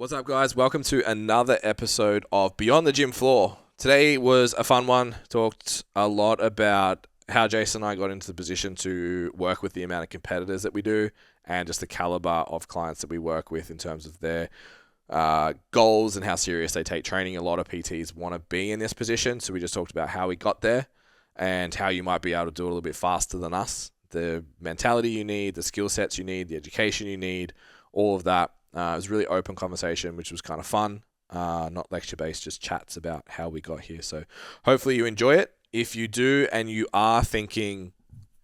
What's up, guys? Welcome to another episode of Beyond the Gym Floor. Today was a fun one. Talked a lot about how Jason and I got into the position to work with the amount of competitors that we do and just the caliber of clients that we work with in terms of their goals and how serious they take training. A lot of PTs want to be in this position, so we just talked about how we got there and how you might be able to do it a little bit faster than us. The mentality you need, the skill sets you need, the education you need, all of that. It was a really open conversation, which was kind of fun. Not lecture-based, just chats about how we got here. So hopefully you enjoy it. If you do and you are thinking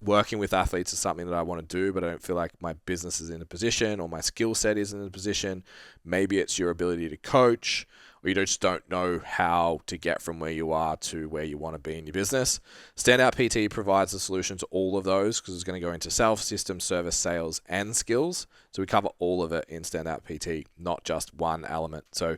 working with athletes is something that I want to do, but I don't feel like my business is in a position or my skill set is in a position, maybe it's your ability to coach, or you just don't know how to get from where you are to where you want to be in your business. Standout PT provides a solution to all of those because it's going to go into self, system, service, sales, and skills. So we cover all of it in Standout PT, not just one element. So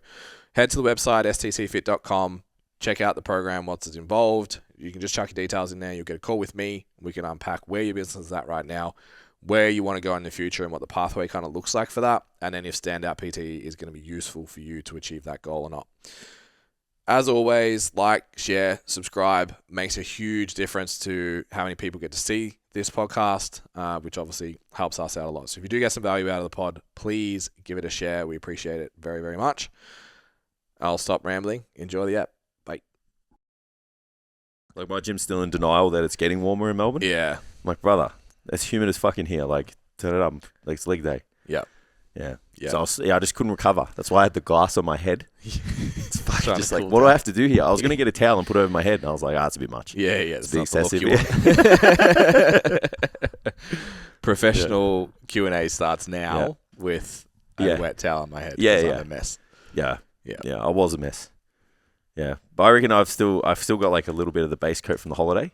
head to the website, stcfit.com, check out the program, what's involved. You can just chuck your details in there. You'll get a call with me. We can unpack where your business is at right now, where you want to go in the future, and what the pathway kind of looks like for that. And then if Standout PT is going to be useful for you to achieve that goal or not. As always, like, share, subscribe. Makes a huge difference to how many people get to see this podcast, which obviously helps us out a lot. So if you do get some value out of the pod, please give it a share. We appreciate it very, very much. I'll stop rambling. Enjoy the app. Bye. Like, my gym's still in denial that it's getting warmer in Melbourne. Yeah. I'm like, brother, it's humid as fucking here. Like, turn it up. Like, it's leg day. Yeah. Yeah. Yeah. So I just couldn't recover. That's why I had the glass on my head. It's fucking just like, cool what do I have to do here? I was going to get a towel and put it over my head, and I was like, it's a bit much. Yeah. It's a bit excessive. Professional Q&A starts now with a wet towel on my head. Yeah. I'm a mess. Yeah. I was a mess. Yeah. But I reckon I've still got like a little bit of the base coat from the holiday.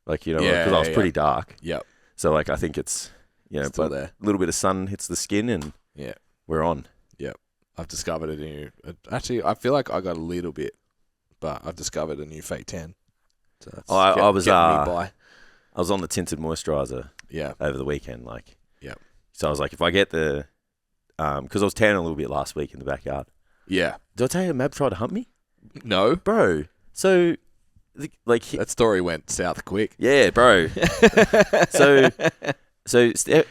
Like, you know, because I was pretty dark. Yep. So, like, I think it's, still but there. A little bit of sun hits the skin and we're on. Yep. I've discovered a new... Actually, I feel like I got a little bit, but I've discovered a new fake tan. So that's I was getting me by. I was on the tinted moisturizer over the weekend. Like, so I was like, if I get the... Because I was tanning a little bit last week in the backyard. Yeah. Did I tell you Mab tried to hump me? No. Bro. So... Like that story went south quick. Yeah, bro. so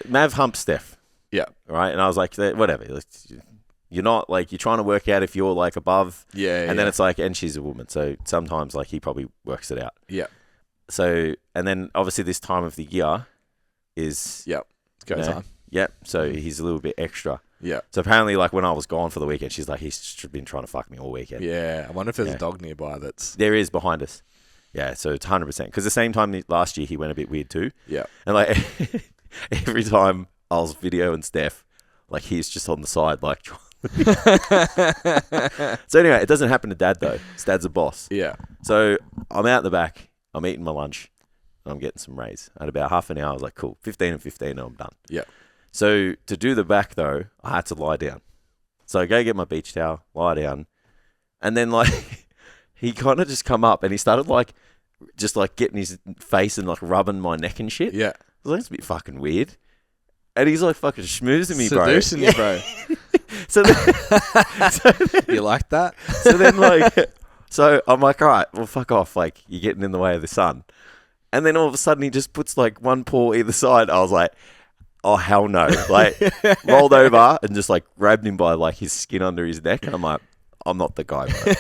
Mav humped Steph. Yeah. Right? And I was like, whatever. You're not, like, you're trying to work out if you're, like, above. Yeah. And then it's like, and she's a woman. So sometimes, like, he probably works it out. Yeah. So, and then obviously this time of the year is... Yep. It's go time. Yep. So he's a little bit extra. Yeah. So apparently, like, when I was gone for the weekend, she's like, he's been trying to fuck me all weekend. Yeah. I wonder if there's a dog nearby that's... There is behind us. Yeah, so it's 100%. Because the same time last year, he went a bit weird too. Yeah. And, like, every time I was videoing Steph, like, he's just on the side, like... So anyway, it doesn't happen to Dad, though. His dad's a boss. Yeah. So I'm out the back. I'm eating my lunch. And I'm getting some rays. At about half an hour, I was like, cool, 15 and 15 and I'm done. Yeah. So to do the back, though, I had to lie down. So I go get my beach towel, lie down. And then, like... He kind of just come up and he started like, just like getting his face and like rubbing my neck and shit. Yeah. I was like, it's a bit fucking weird. And he's like fucking schmoozing me, bro. Seducing you, bro. so then, you like that? So then like, so I'm like, all right, well, fuck off. Like, you're getting in the way of the sun. And then all of a sudden he just puts like one paw either side. I was like, oh, hell no. Like, rolled over and just like grabbed him by like his skin under his neck. And I'm like, I'm not the guy, bro.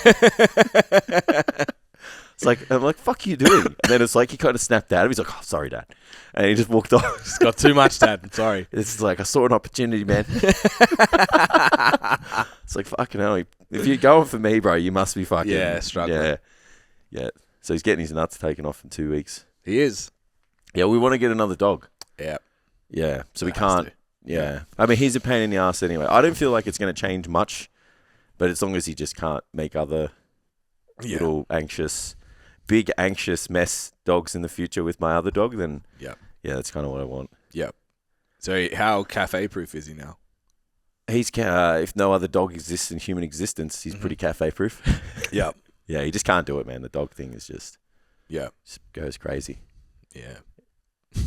It's like, I'm like, fuck you doing? And then it's like, he kind of snapped out of it. He's like, oh, sorry, Dad. And he just walked off. It's got too much, Dad. I'm sorry. It's like, I saw an opportunity, man. It's like, fucking hell. If you're going for me, bro, you must be fucking... struggling. Yeah. So he's getting his nuts taken off in 2 weeks. He is. Yeah, we want to get another dog. Yeah. Yeah, so we can't... Yeah. I mean, he's a pain in the ass anyway. I don't feel like it's going to change much. But as long as he just can't make other little big anxious mess dogs in the future with my other dog, then that's kind of what I want. Yeah. So how cafe proof is he now? He's if no other dog exists in human existence, he's pretty cafe proof. Yeah. Yeah, he just can't do it, man. The dog thing is just goes crazy. Yeah.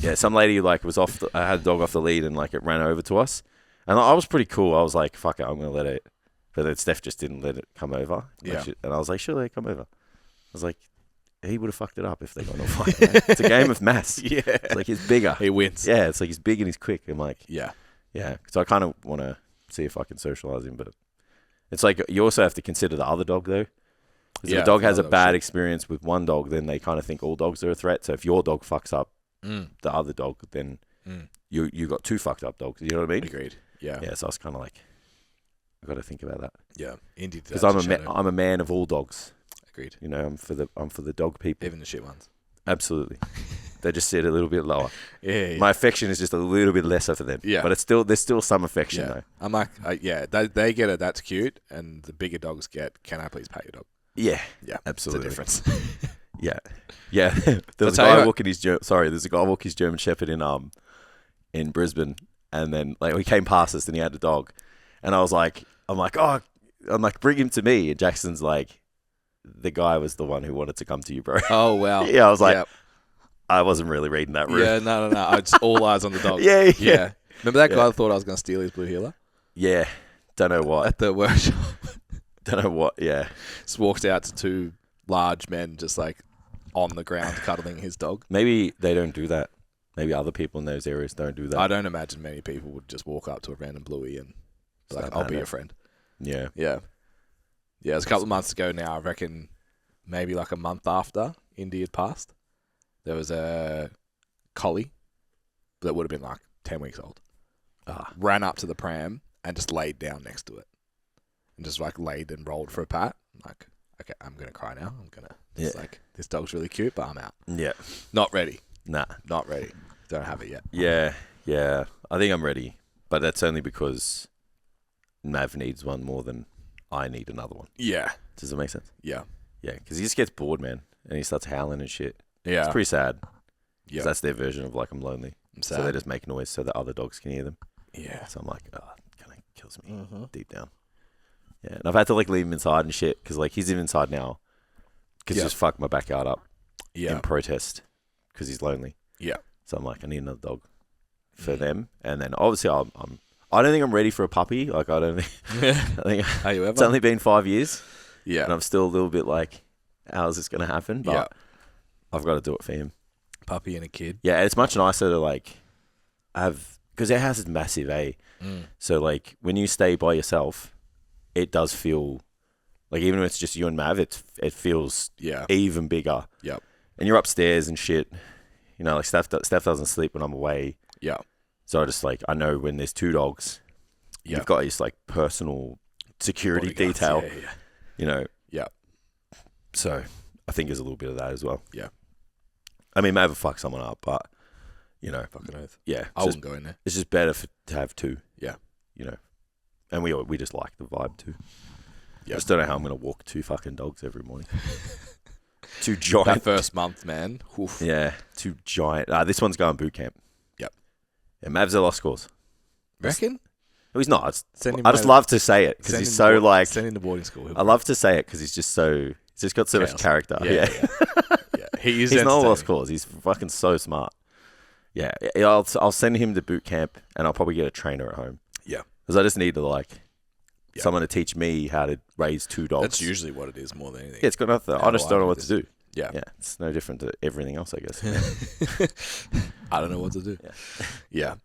Yeah, some lady like was off. I had a dog off the lead and like it ran over to us, and I was pretty cool. I was like, fuck it, I'm gonna let it. But then Steph just didn't let it come over. Yeah. And I was like, sure, they come over. I was like, he would have fucked it up if they got in a fight. Man. It's a game of mass. Yeah. It's like he's bigger. He wins. Yeah, it's like he's big and he's quick. I'm like, Yeah. yeah. So I kind of want to see if I can socialize him, but it's like you also have to consider the other dog though. Because if a dog has a bad experience with one dog, then they kind of think all dogs are a threat. So if your dog fucks up the other dog, then you got 2 fucked up dogs. You know what I mean? Agreed. Yeah. Yeah. So I was kind of like, I got to think about that. Yeah. Indeed. Because I'm a man of all dogs. Agreed. You know, I'm for the dog people. Even the shit ones. Absolutely. They just sit a little bit lower. Yeah. My affection is just a little bit lesser for them. Yeah. But there's still some affection though. I'm like, they get it. That's cute, and the bigger dogs get, can I please pet your dog? Yeah. Yeah. Absolutely. It's a difference. Yeah. Yeah. There's a guy walking his German Shepherd in Brisbane, and then like he came past us and he had a dog, and I'm like, bring him to me, and Jackson's like, the guy was the one who wanted to come to you, bro. Oh wow. Yeah, I was like, I wasn't really reading that route. Yeah, no. It's all eyes on the dog. Yeah. Remember that guy that thought I was going to steal his blue heeler? Yeah. Don't know what. At the workshop. Don't know what, yeah. Just walked out to 2 large men just like on the ground cuddling his dog. Maybe they don't do that. Maybe other people in those areas don't do that. I don't imagine many people would just walk up to a random bluey and be like, I'll be your friend. Yeah. Yeah. Yeah, it was a couple of months ago now. I reckon maybe like a month after Indy had passed. There was a collie that would have been like 10 weeks old. Ran up to the pram and just laid down next to it. And just like laid and rolled for a pat. I'm like, okay, I'm going to cry now. It's like, this dog's really cute, but I'm out. Yeah. Not ready. Nah. Not ready. Don't have it yet. Yeah. Yeah. I think I'm ready. But that's only because Mav needs one more than I need another one. Yeah. Does that make sense? Yeah. Yeah. Because he just gets bored, man. And he starts howling and shit. Yeah. It's pretty sad. Yeah. That's their version of like, I'm lonely. I'm sad. So they just make noise so that other dogs can hear them. Yeah. So I'm like, it kind of kills me deep down. Yeah. And I've had to like leave him inside and shit because like he's even inside now because he just fucked my backyard up in protest because he's lonely. Yeah. So I'm like, I need another dog for them. And then obviously I don't think I'm ready for a puppy. Like I don't think, I think Are you ever? It's only been 5 years. Yeah. And I'm still a little bit like, how is this going to happen? But I've got to do it for him. Puppy and a kid. Yeah, it's much nicer to like have, because our house is massive, eh? So like when you stay by yourself, it does feel like even if it's just you and Mav, it feels even bigger. Yep. And you're upstairs and shit. You know, like Steph doesn't sleep when I'm away. Yeah. So I just like, I know when there's 2 dogs, you've got this like personal security Bodyguards. detail. Yeah. You know. Yeah. So I think there's a little bit of that as well. Yeah. I mean, may have fucked someone up, but you know, Fucking oath. yeah, I wouldn't go in there. it's just better to have 2. Yeah. You know, and we just like the vibe too. Yeah. I just don't know how I'm gonna walk 2 fucking dogs every morning. 2 giant. That first month, man. Oof. Yeah, 2 giant. This one's going boot camp. Yep. Yeah, Mav's a lost cause. Reckon? No, he's not. Send him I just over- love to say it because Send he's him so to like. Send him to boarding school. I love to say it because he's just got so much character. Yeah. Yeah. He is. He's not a lost entertaining. cause. He's fucking so smart. Yeah, I'll send him to boot camp, and I'll probably get a trainer at home. Yeah, because I just need to like someone to teach me how to raise 2 dogs. That's usually what it is more than anything. Yeah, it's got nothing. I just don't know what to do. Yeah, yeah, it's no different to everything else, I guess. I don't know what to do. Yeah.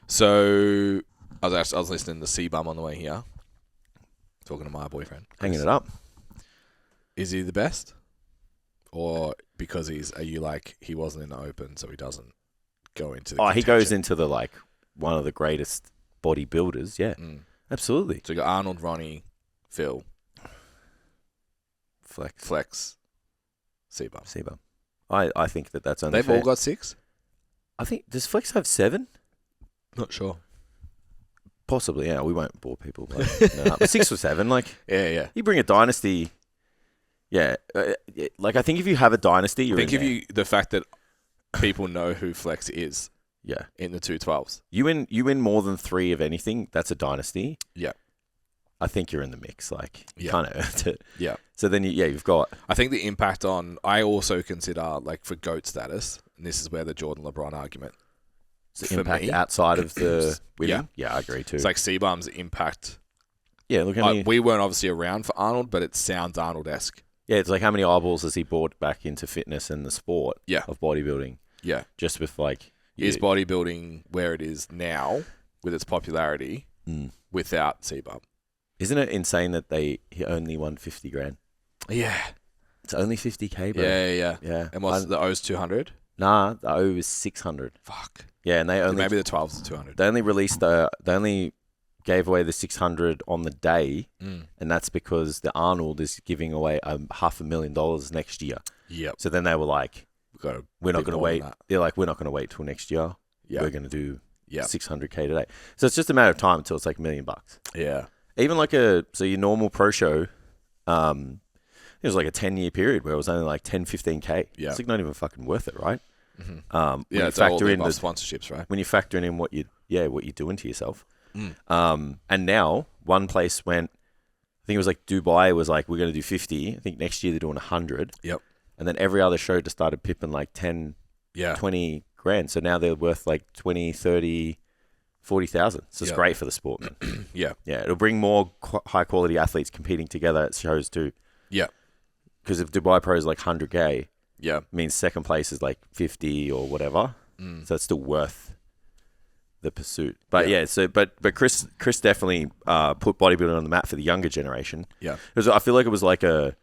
So I was listening to C-Bum on the way here, talking to my boyfriend. Hanging it up. Is he the best? Or because are you like, he wasn't in the open, so he doesn't go into the he contention? goes into the like one of the greatest bodybuilders. Yeah, absolutely. So you got Arnold, Ronnie, Phil, Flex, C-Bum. I think that's only They've fair. all got 6? I think, does Flex have 7? Not sure. Possibly, yeah. We won't bore people. But 6 or 7, like... Yeah. You bring a dynasty... Yeah. Like, I think if you have a dynasty, you're the fact that people know who Flex is in the 212s. You win more than 3 of anything, that's a dynasty. Yeah. I think you're in the mix. Like, you kind of earned it. Yeah. So then, you've got... I think the impact on... I also consider, like, for GOAT status, and this is where the Jordan LeBron argument... The impact outside of the winning? Yeah, I agree too. It's like C-Bum's impact Yeah, look how many. We weren't obviously around for Arnold, but it sounds Arnold-esque. Yeah, it's like how many eyeballs has he brought back into fitness and the sport of bodybuilding? Yeah. Just with like... Is bodybuilding where it is now with its popularity without CBUB? Isn't it insane that he only won 50 grand? Yeah. It's only 50K, bro. Yeah. And what's the O's 200? Nah, the O was 600. Fuck. Yeah, and they only... Maybe the 12's the 200. They only released they only gave away the 600 on the day, and that's because the Arnold is giving away $500,000 next year. Yep. So then they were like, we're not going to wait. They're like, we're not going to wait till next year. Yep. We're going to do 600K today. So it's just a matter of time until it's like $1 million. Yeah. Even like your normal pro show, it was like a 10-year period where it was only like 10, 15K. Yeah. It's like not even fucking worth it, right? Mm-hmm. It's all the sponsorships, right? When you factor in what you're doing to yourself. And now one place went, I think it was like Dubai was like, we're going to do 50. I think next year they're doing 100. Yep. And then every other show just started pipping like 10, 20 grand. So now they're worth like 20, 30, 40,000. So it's great for the sport, man. Yeah. It'll bring more high quality athletes competing together at shows too. Yeah. Because if Dubai Pro is like 100K, means second place is like 50 or whatever. So it's still worth the pursuit. But but Chris definitely put bodybuilding on the map for the younger generation. Yeah. Because I feel like it was like it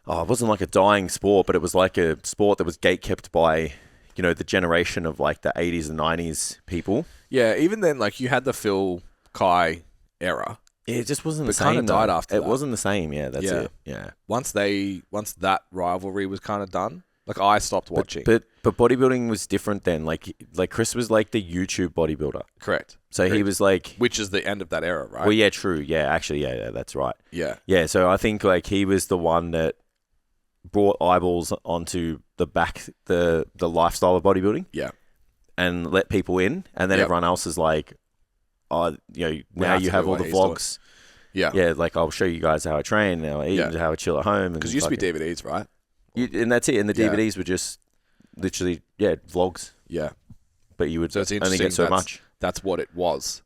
wasn't like a dying sport, but it was like a sport that was gatekept by, the generation of like the 80s and 90s people. Yeah, even then, like you had the Phil Kai era. Yeah, it just wasn't the same. It kind of died after that. It wasn't the same. Yeah, that's it. Yeah. Once that rivalry was kind of done, like I stopped watching. But bodybuilding was different then. Like Chris was like the YouTube bodybuilder. Correct. So he was like, which is the end of that era, right? Well, yeah, true. Yeah, actually, yeah, that's right. Yeah. Yeah. So I think like he was the one that brought eyeballs onto the lifestyle of bodybuilding. Yeah. And let people in, and then everyone else is like, now you have all the vlogs. Yeah. Yeah, like I'll show you guys how I train, how I eat, how I chill at home. Because it used to be DVDs, right? And that's it. And the DVDs were just literally, vlogs. Yeah. But you would so it's only get so much. That's what it was.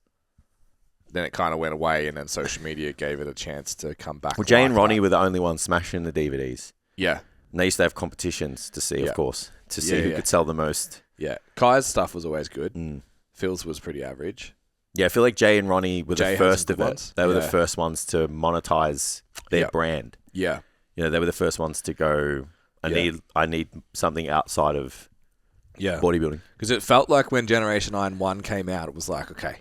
Then it kind of went away, and then social media gave it a chance to come back. Well, Jay and Ronnie were the only ones smashing the DVDs. Yeah. And they used to have competitions to see, of course, to see who could sell the most. Yeah. Kai's stuff was always good. Phil's was pretty average. Yeah, I feel like Jay and Ronnie were the first of it. They were the first ones to monetize their brand. Yeah. They were the first ones to go, I need something outside of bodybuilding. Because it felt like when Generation 9-1 came out, it was like, okay,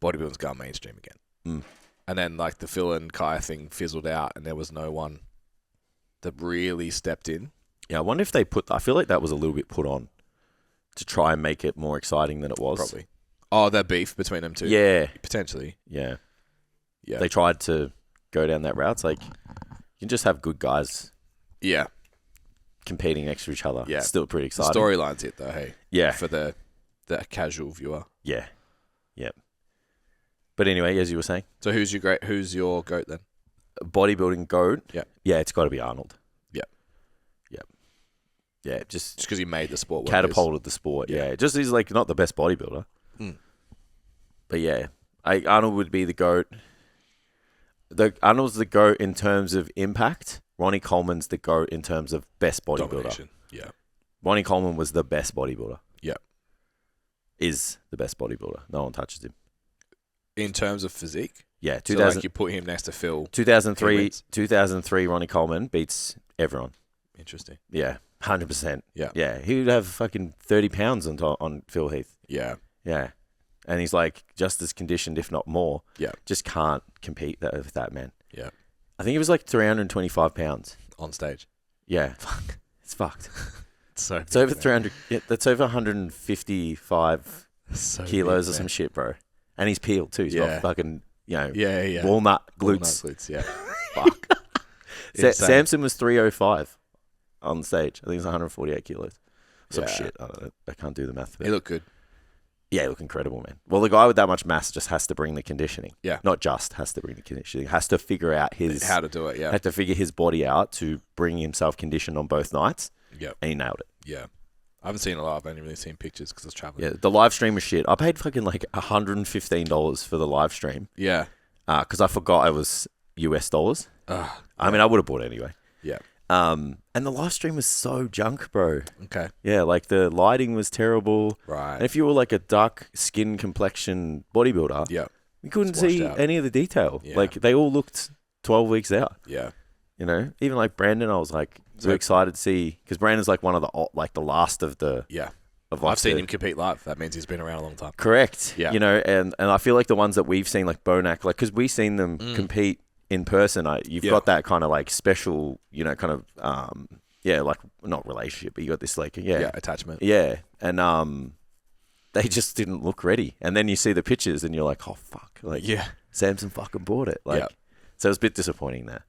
bodybuilding's gone mainstream again. And then like the Phil and Kai thing fizzled out, and there was no one that really stepped in. Yeah, I wonder if I feel like that was a little bit put on to try and make it more exciting than it was. Probably. Oh, that beef between them two? Yeah. Potentially. Yeah. Yeah. They tried to go down that route. It's like, you can just have good guys. Yeah. Competing next to each other. Yeah. It's still pretty exciting. The storyline's it though, hey? Yeah. For the casual viewer. Yeah. Yep. But anyway, as you were saying. So who's your GOAT then? Bodybuilding GOAT? Yeah. Yeah, it's got to be Arnold. Yeah. Yep. Yeah, just because he made the sport. Catapulted the sport, yeah. Just he's like not the best bodybuilder. But yeah, Arnold would be the GOAT. Arnold's the GOAT in terms of impact. Ronnie Coleman's the GOAT in terms of best bodybuilder. Domination. Yeah. Ronnie Coleman was the best bodybuilder. Yeah. Is the best bodybuilder. No one touches him. In terms of physique? Yeah. So like you put him next to Phil. 2003 Ronnie Coleman beats everyone. Interesting. Yeah. 100%. Yeah. Yeah. He would have fucking 30 pounds on Phil Heath. Yeah. Yeah. And he's like just as conditioned, if not more. Yeah. Just can't compete with that, man. Yeah. I think he was like 325 pounds. On stage. Yeah. Fuck. It's fucked. It's over 300. Yeah, that's over 155 kilos or some shit, bro. And he's peeled too. He's got fucking, walnut glutes. Walnut glutes, yeah. Fuck. Samson was 305 on stage. I think it's 148 kilos. Some shit. I don't know. I can't do the math. He looked good. Yeah, he looked incredible, man. Well, the guy with that much mass just has to bring the conditioning. Yeah. Not just has to bring the conditioning. Has to figure out how to do it, yeah. Had to figure his body out to bring himself conditioned on both nights. Yeah. And he nailed it. Yeah. I haven't seen a lot. I've only really seen pictures because I was traveling. Yeah, the live stream was shit. I paid fucking like $115 for the live stream. Yeah. because I forgot it was US dollars. I mean, I would have bought it anyway. Yeah. And the live stream was so junk, bro. Okay. Yeah, like the lighting was terrible. Right. And if you were like a dark skin complexion bodybuilder, Yeah. you couldn't It's washed see out. any of the detail. Yeah. Like they all looked 12 weeks out. Yeah. You know, even like Brandon, I was like so excited to see because Brandon's like one of the last of the Yeah. of like I've seen him compete live. That means he's been around a long time. correct. Yeah. You know, and I feel like the ones that we've seen like Bonac, like because we've seen them compete in person. You've got that kind of like special, you know, kind of like not relationship, but you got this like attachment. yeah, and they just didn't look ready. And then you see the pictures and you're like, oh fuck, like Samson fucking bought it. Like, so it was a bit disappointing there.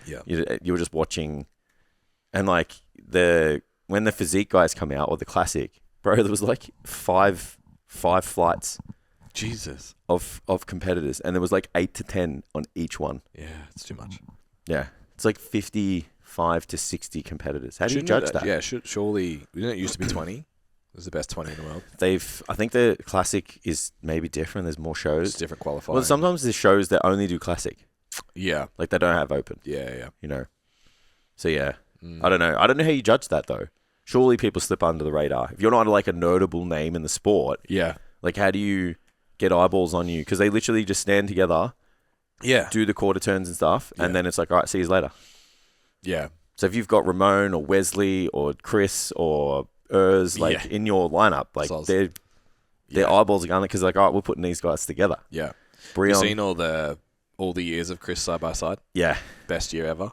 Yeah, you were just watching, and like when the physique guys come out or the classic, bro, there was like five flights. Jesus. Of competitors, and there was like 8 to 10 on each one. Yeah, it's too much. Yeah, it's like 55 to 60 competitors. How do you judge that? Yeah, surely didn't it used to be 20? It was the best 20 in the world. I think the classic is maybe different. There's more shows. It's different qualifying. Well, sometimes there's shows that only do classic. Yeah, like they don't have open. Yeah. You know. So yeah, I don't know. I don't know how you judge that though. Surely people slip under the radar. If you're not like a notable name in the sport, like how do you get eyeballs on you? Because they literally just stand together, do the quarter turns and stuff, and then it's like, all right, see you later. Yeah. So if you've got Ramon or Wesley or Chris or Urs like in your lineup, like their eyeballs are going because like, all right, we're putting these guys together. Yeah. Breon, You've seen all the years of Chris side by side? Yeah. Best year ever.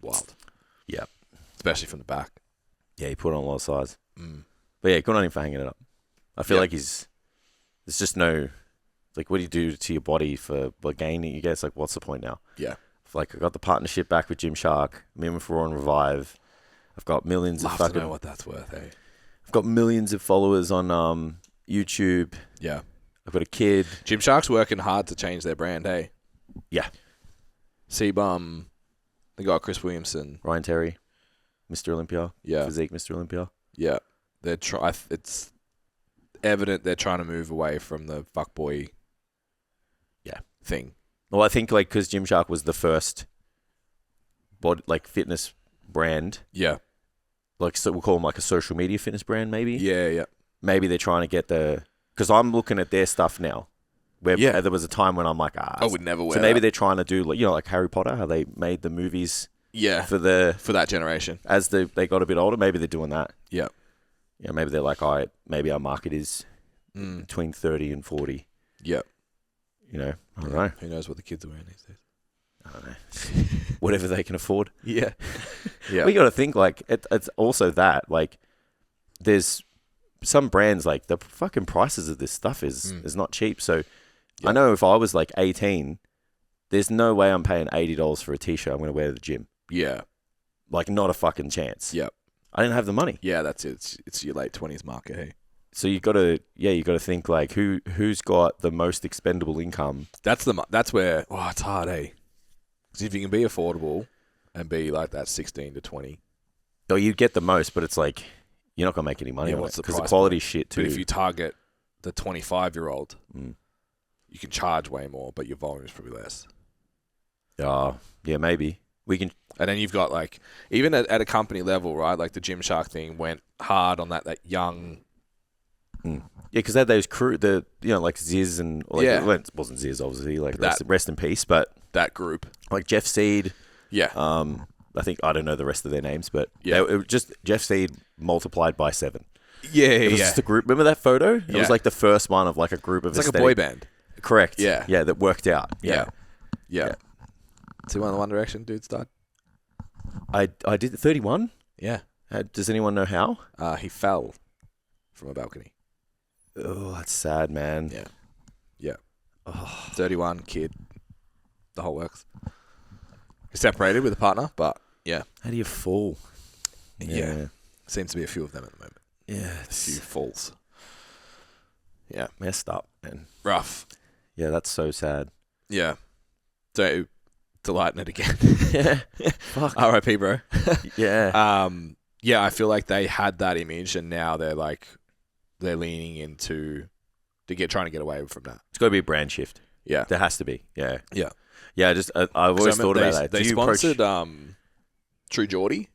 Wild. Yeah. Especially from the back. Yeah, he put on a lot of size. But yeah, good on him for hanging it up. I feel like there's just no, like, what do you do to your body for what gain you get? It's like, what's the point now? Yeah. Like, I got the partnership back with Gymshark, me and Raw and Revive. I've got millions of Love fucking. to know what that's worth, eh? I've got millions of followers on YouTube. Yeah. I've got a kid. Gymshark's working hard to change their brand, hey? Yeah. Seabum, they got Chris Williamson. Ryan Terry, Mr. Olympia. Yeah. Physique Mr. Olympia. Yeah. It's evident they're trying to move away from the fuckboy thing. Well, I think like because Gymshark was the first fitness brand. Yeah. Like, so we'll call them like a social media fitness brand, maybe. Yeah. Maybe they're trying to get because I'm looking at their stuff now. Where there was a time when I'm like, I would never wear. So maybe they're trying to do like Harry Potter, how they made the movies. Yeah. For that generation. As they got a bit older, maybe they're doing that. Yeah. Yeah. Maybe they're like, all right, maybe our market is between 30 and 40. Yeah. You know, I don't know. Who knows what the kids are wearing these days? I don't know. Whatever they can afford. Yeah. Yeah. We got to think like it's also that like there's some brands like the fucking prices of this stuff is not cheap. So I know if I was like 18, there's no way I'm paying $80 for a t-shirt I'm going to wear to the gym. Yeah. Like not a fucking chance. Yep. I didn't have the money. Yeah, that's it. It's your late 20s market, hey. So you got to think like who's got the most expendable income. That's where it's hard, eh? Because if you can be affordable and be like that 16 to 20. Oh, you get the most, but it's like you're not gonna make any money on it because the quality shit too. But if you target the 25-year-old, you can charge way more, but your volume is probably less. Yeah, maybe we can. And then you've got like even at a company level, right? Like the Gymshark thing went hard on that young. Yeah, because they had those crew, like Ziz and it wasn't Ziz obviously, like rest in peace, but that group, like Jeff Seed. Yeah. I think I don't know the rest of their names, but it was just Jeff Seed multiplied by 7. Yeah, it was just a group. Remember that photo? It was like the first one of like a group of. It's like a boy band. Correct. Yeah. Yeah, that worked out. Yeah. See when the One Direction dudes died? I did 31. Yeah. Does anyone know how? He fell from a balcony. Oh, that's sad, man. Yeah. Oh. 31, kid. The whole works. He's separated with a partner, but yeah. How do you fall? Yeah. Seems to be a few of them at the moment. Yeah. A few falls. Yeah. Messed up, man. Rough. Yeah, that's so sad. Yeah. So, delighting it again. Yeah. Fuck. R.I.P., bro. Yeah. Yeah, I feel like they had that image and now they're leaning into trying to get away from that. It's got to be a brand shift. Yeah. There has to be. Yeah. Yeah. Yeah, just I've always thought about that. They Do you sponsored True Geordie.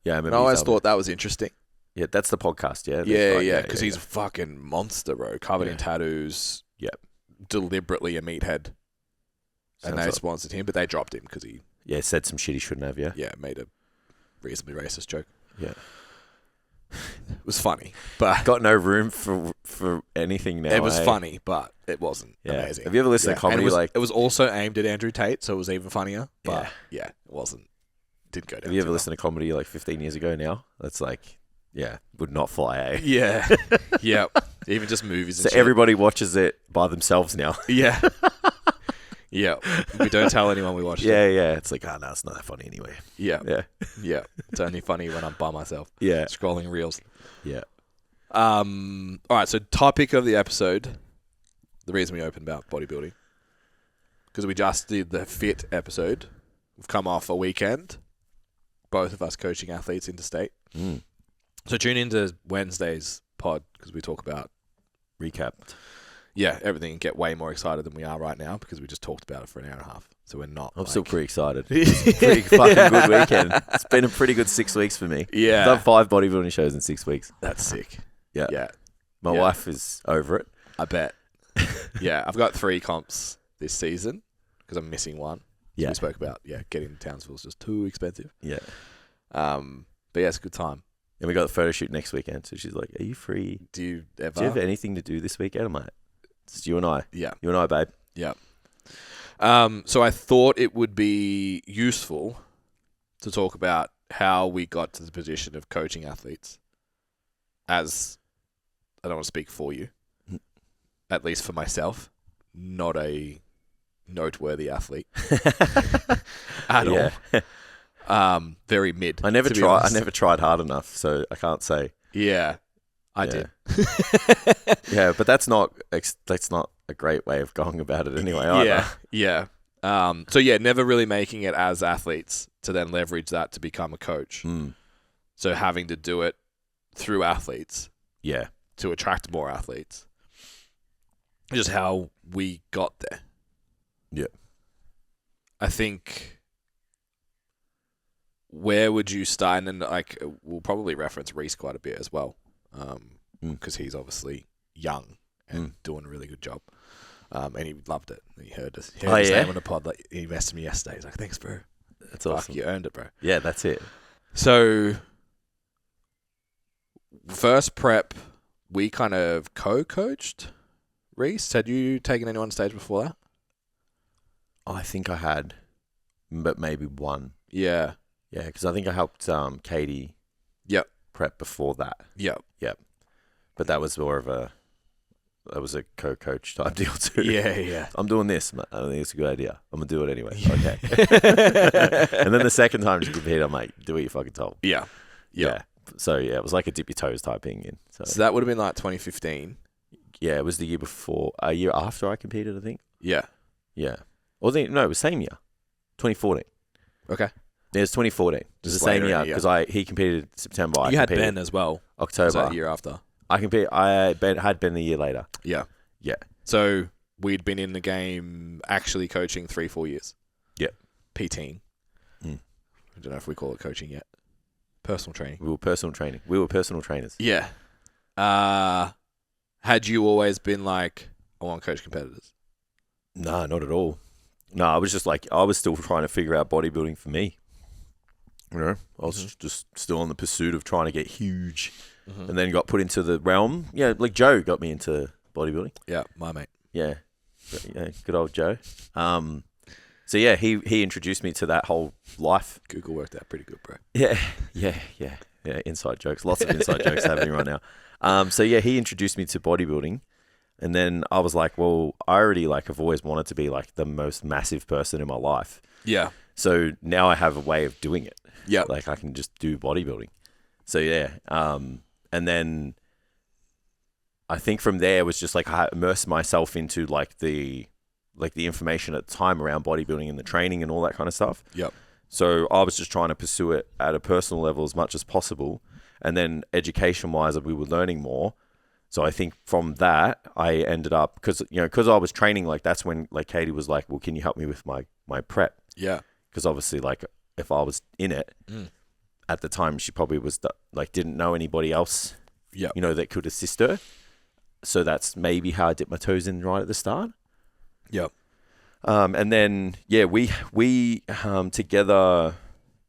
Yeah, I And remember. I always thought that was interesting. Yeah, that's the podcast. Yeah. Yeah, because he's a fucking monster, bro. Covered in tattoos. Yeah. Deliberately a meathead. And they sponsored him, but they dropped him because he... Yeah, said some shit he shouldn't have, yeah. Yeah, made a reasonably racist joke. Yeah. It was funny, but... Got no room for anything now. It was funny, but it wasn't amazing. Have you ever listened to comedy? It was also aimed at Andrew Tate, so it was even funnier, but it wasn't. Didn't go down. Have you ever listened to comedy like 15 years ago now? That's like... Yeah, would not fly, eh? Yeah. Yeah. Even just movies and so shit. everybody watches it by themselves now. Yeah. Yeah. We don't tell anyone we watched it. Yeah. It's like, no, it's not that funny anyway. Yeah. Yeah. Yeah. It's only funny when I'm by myself. Yeah. Scrolling reels. Yeah. All right, so topic of the episode, the reason we opened about bodybuilding, because we just did the fit episode. We've come off a weekend, both of us coaching athletes interstate. Mm. So tune into Wednesday's pod because we talk about Recap. Yeah, everything and get way more excited than we are right now because we just talked about it for an hour and a half. So we're not. I'm still pretty excited. It's a pretty fucking good weekend. It's been a pretty good 6 weeks for me. Yeah. I've done 5 bodybuilding shows in 6 weeks. That's sick. Yeah. Yeah. My wife is over it. I bet. Yeah, I've got 3 comps this season because I'm missing one. So we spoke about, getting to Townsville is just too expensive. Yeah. But yeah, it's a good time. And we got the photo shoot next weekend. So she's like, are you free? Do you have anything to do this weekend? I'm like, it's you and I. Yeah. You and I, babe. Yeah. So I thought it would be useful to talk about how we got to the position of coaching athletes as, I don't want to speak for you, at least for myself, not a noteworthy athlete at all. Very mid. I never tried hard enough, so I can't say. Yeah, I did. Yeah, but that's not a great way of going about it anyway. Either. Yeah. So never really making it as athletes to then leverage that to become a coach. Mm. So having to do it through athletes. Yeah. To attract more athletes. Just how we got there. Yeah. I think. Where would you start? And then, we'll probably reference Reese quite a bit as well, because he's obviously young and doing a really good job. And he loved it. He heard us name on the pod. Like, he messaged me yesterday. He's like, "Thanks, bro. That's awesome. You earned it, bro." Yeah, that's it. So, first prep, we kind of co-coached. Reese, had you taken anyone on stage before that? I think I had, but maybe one. Yeah. Yeah, because I think I helped Katie prep before that. Yep. But that was more of a co-coach type deal too. Yeah. I'm doing this. I don't think it's a good idea. I'm going to do it anyway. Okay. And then the second time she competed, I'm like, do what you fucking told. Yeah. So, it was like a dip your toes type thing in. So that would have been like 2015. Yeah, it was the year before. A year after I competed, I think. Yeah. Or it was same year. 2014. Okay. Yeah, it's 2014. It was the same year because he competed September. You had Ben as well. October. Was that a year after? I had Ben a year later. Yeah. So we'd been in the game actually coaching 3-4 years. Yeah. PTing. I don't know if we call it coaching yet. Personal training. We were personal training. We were personal trainers. Yeah. Had you always been like, I want to coach competitors? No, not at all. No, I was just like, I was still trying to figure out bodybuilding for me. You know, I was just still on the pursuit of trying to get huge, and then got put into the realm. Yeah, like Joe got me into bodybuilding. Yeah, my mate. Yeah, good old Joe. So yeah, he introduced me to that whole life. Google worked out pretty good, bro. Yeah. Inside jokes, lots of inside jokes happening right now. So yeah, he introduced me to bodybuilding, and then I was like, well, I already have always wanted to be like the most massive person in my life. Yeah. So now I have a way of doing it. Yeah. Like I can just do bodybuilding. So yeah. And then I think from there was just like I immersed myself into the information at the time around bodybuilding and the training and all that kind of stuff. Yep. So I was just trying to pursue it at a personal level as much as possible. And then education wise, we were learning more. So I think from that, I ended up, because I was training, like that's when like Katie was like, well, can you help me with my prep? Yeah. Because obviously, like if I was in it at the time, she probably was like didn't know anybody else, that could assist her. So that's maybe how I dipped my toes in right at the start. Yep. And then we together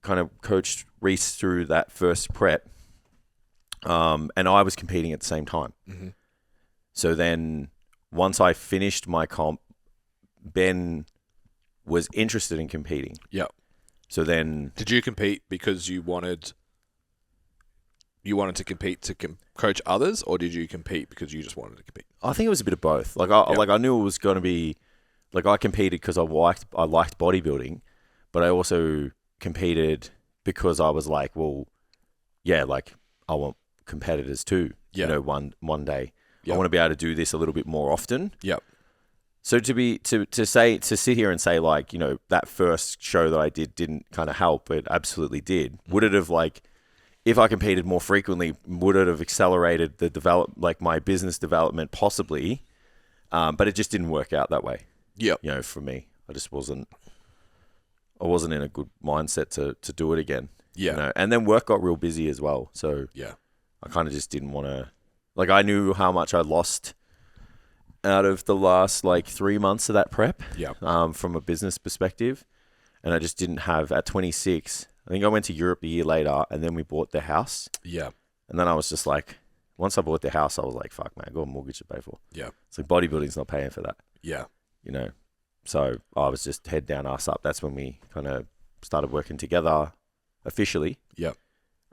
kind of coached Reese through that first prep. And I was competing at the same time. Mm-hmm. So then once I finished my comp, Ben was interested in competing. Yep. So then... Did you compete because you wanted to compete to coach others, or did you compete because you just wanted to compete? I think it was a bit of both. Like I knew it was going to be... Like I competed because I liked bodybuilding, but I also competed because I was like, well, yeah, like I want competitors too. Yeah. One day. Yep. I want to be able to do this a little bit more often. Yep. So to sit here and say like, that first show that I didn't kind of help, it absolutely did. Would it have like, if I competed more frequently, would it have accelerated my business development possibly? But it just didn't work out that way. Yep. For me, I wasn't in a good mindset to do it again. Yeah. And then work got real busy as well. So yeah, I kind of just didn't want to, like I knew how much I lost out of the last like 3 months of that prep. Yeah. From a business perspective. And I just didn't have, at 26, I think I went to Europe a year later and then we bought the house. Yeah. And then I was just like, once I bought the house, I was like, fuck man, I got a mortgage to pay for. Yeah. It's like bodybuilding's not paying for that. Yeah. So I was just head down, ass up. That's when we kind of started working together officially. Yep.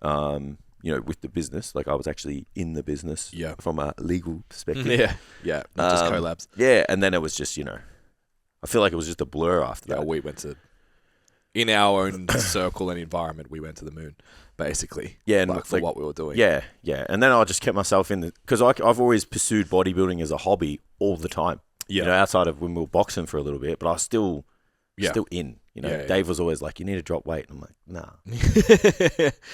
With the business. Like I was actually in the business from a legal perspective. Yeah. Yeah. Not just collabs. Yeah. And then it was just, I feel like it was just a blur after that. We went to, in our own circle and environment, we went to the moon, basically. Yeah. And for what we were doing. Yeah. Yeah. And then I just kept myself in because I've always pursued bodybuilding as a hobby all the time. Yeah. Outside of when we were boxing for a little bit, but I was still in. Dave was always like, you need to drop weight. And I'm like, nah,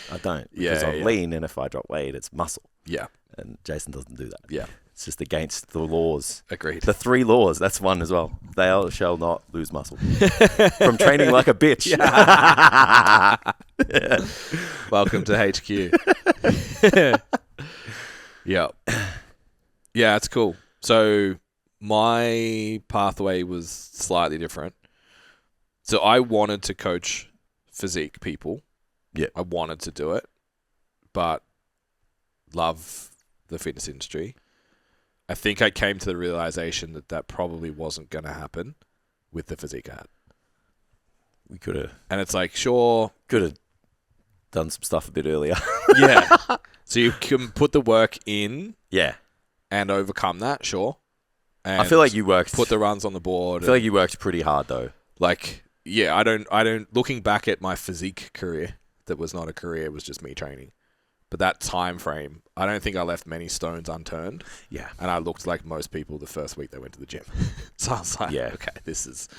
I don't. Because I'm lean, and if I drop weight, it's muscle. Yeah. And Jason doesn't do that. Yeah. It's just against the laws. Agreed. The 3 laws, that's one as well. They shall not lose muscle. From training like a bitch. Yeah. Welcome to HQ. Yeah. Yeah, it's cool. So my pathway was slightly different. So I wanted to coach physique people. Yeah. I wanted to do it, but love the fitness industry. I think I came to the realization that probably wasn't going to happen with the physique I had. We could have. And it's like, sure. Could have done some stuff a bit earlier. Yeah. So you can put the work in. Yeah. And overcome that, sure. And I feel like you worked. Put the runs on the board. I feel like you worked pretty hard though. Like, yeah, I don't, looking back at my physique career, that was not a career, it was just me training. But that time frame, I don't think I left many stones unturned. Yeah. And I looked like most people the first week they went to the gym. So I was like, okay, this is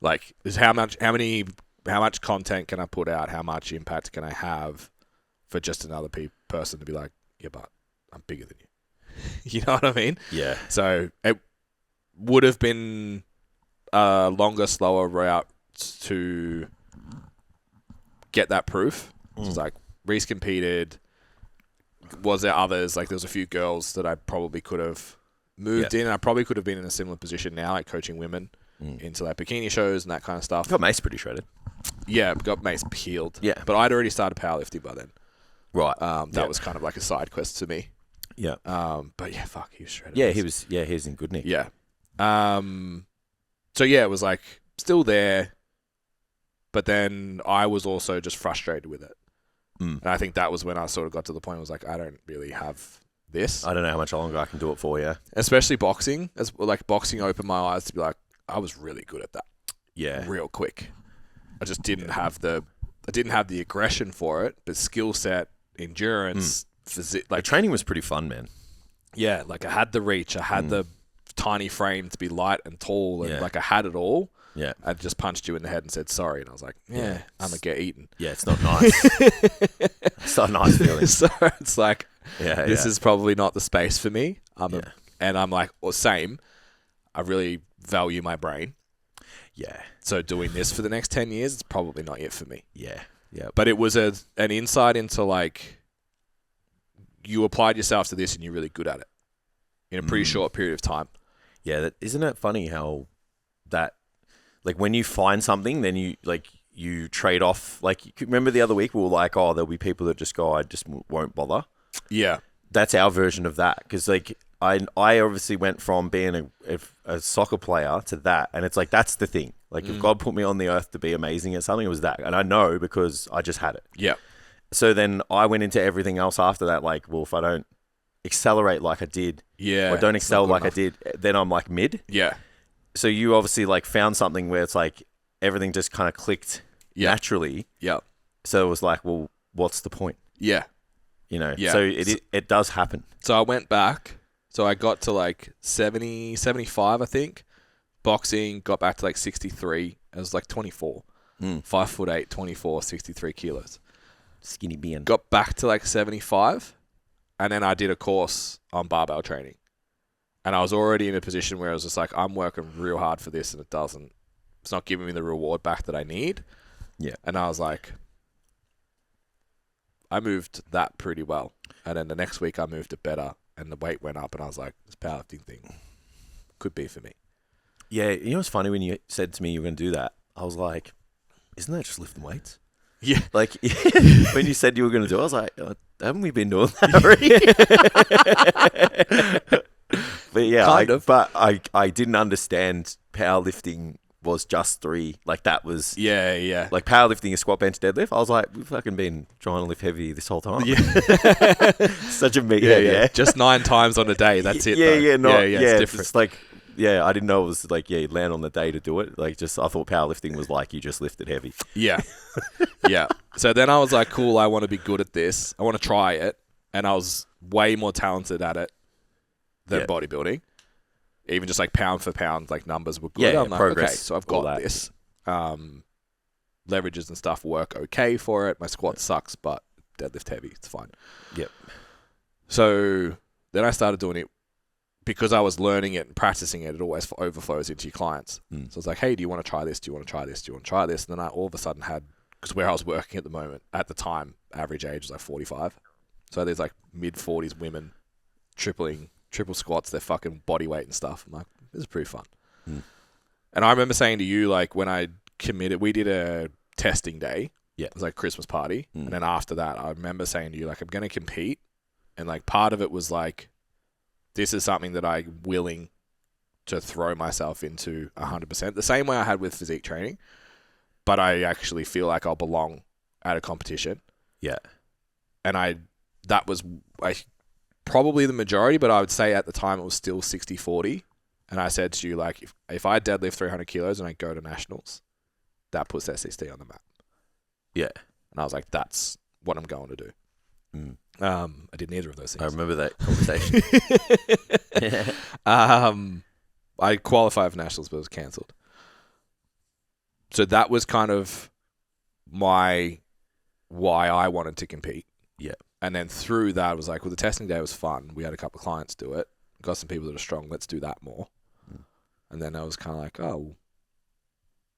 like, how much content can I put out? How much impact can I have for just another person to be like, yeah, but I'm bigger than you. You know what I mean? Yeah. So it would have been a longer, slower route to get that proof. So it's like, Reese competed. Was there others? Like, there was a few girls that I probably could have moved in. I probably could have been in a similar position now, like coaching women into like bikini shows and that kind of stuff. Got Mace pretty shredded. Yeah, got Mace peeled. Yeah. But I'd already started powerlifting by then. Right. That was kind of like a side quest to me. Yeah. But yeah, fuck, he was shredded. Yeah, he was in good nick. Yeah. So yeah, it was like still there, but then I was also just frustrated with it. And I think that was when I sort of got to the point where I was like, I don't really have this. I don't know how much longer I can do it for, yeah. Especially boxing. Boxing opened my eyes to be like, I was really good at that. Yeah. Real quick. I just didn't have the aggression for it, but skill set, endurance, like training was pretty fun, man. Yeah, like I had the reach, I had the tiny frame to be light and tall, and like I had it all. Yeah. I just punched you in the head and said sorry, and I was like, I'm gonna get eaten. Yeah, it's not nice. It's not a nice feeling. So it's like, this is probably not the space for me. And I'm like, well, same. I really value my brain. Yeah. So doing this for the next 10 years, it's probably not it for me. Yeah. Yeah. But it was an insight into like, you applied yourself to this and you're really good at it in a pretty short period of time. Yeah. Isn't it funny how that, like when you find something, then you trade off. Like, remember the other week we were like, oh, there'll be people that just go, I just won't bother. Yeah. That's our version of that. Because like, I obviously went from being a soccer player to that. And it's like, that's the thing. Like, if God put me on the earth to be amazing at something, it was that. And I know because I just had it. Yeah. So then I went into everything else after that. Like, well, if I don't accelerate like I did, or don't excel like I did, then I'm like mid. Yeah. So you obviously like found something where it's like everything just kind of clicked naturally. Yeah. So it was like, well, what's the point? Yeah. You know, Yeah. so it does happen. So I went back. So I got to like 70, 75, I think. Boxing, got back to like 63. I was like 24. 5'8", 24, 63 kilos. Skinny being. Got back to like 75. And then I did a course on barbell training. And I was already in a position where I was just like, I'm working real hard for this and it's not giving me the reward back that I need. Yeah. And I was like, I moved that pretty well. And then the next week I moved it better and the weight went up and I was like, this powerlifting thing could be for me. Yeah. You know what's funny when you said to me you were going to do that? I was like, isn't that just lifting weights? Yeah. Like, when you said you were going to do it, I was like, haven't we been doing that already? But yeah, I didn't understand powerlifting was just 3. Like that was like powerlifting is squat, bench, deadlift. I was like, we've fucking been trying to lift heavy this whole time. Yeah. Such a meathead. Yeah. Just 9 times on a day. That's it. It's different. It's like, I didn't know it was like, you land on the day to do it. Like I thought powerlifting was like you just lifted heavy. Yeah. Yeah. So then I was like, cool, I want to be good at this. I want to try it. And I was way more talented at it than bodybuilding. Even just like pound for pound, like numbers were good. I'm like, progress, okay, so I've got this. Leverages and stuff work okay for it. My squat sucks, but deadlift heavy, it's fine. Yep. So then I started doing it because I was learning it and practicing it. It always overflows into your clients. So I was like, hey, do you want to try this? Do you want to try this? Do you want to try this? And then I all of a sudden had, because where I was working at the time, average age was like 45. So there's like mid-40s women triple squats, their fucking body weight and stuff. I'm like, this is pretty fun. And I remember saying to you, like, when I committed, we did a testing day. Yeah. It was like a Christmas party. And then after that, I remember saying to you, like, I'm going to compete. And like part of it was like, this is something that I'm willing to throw myself into 100%. The same way I had with physique training. But I actually feel like I'll belong at a competition. Yeah. And that was probably the majority, but I would say at the time it was still 60-40. And I said to you, like, if I deadlift 300 kilos and I go to nationals, that puts SSD on the map. Yeah. And I was like, that's what I'm going to do. I did neither of those things. I remember that conversation. I qualified for nationals, but it was cancelled. So that was kind of why I wanted to compete. Yeah. And then through that, I was like, well, the testing day was fun. We had a couple of clients do it. Got some people that are strong. Let's do that more. And then I was kind of like, oh.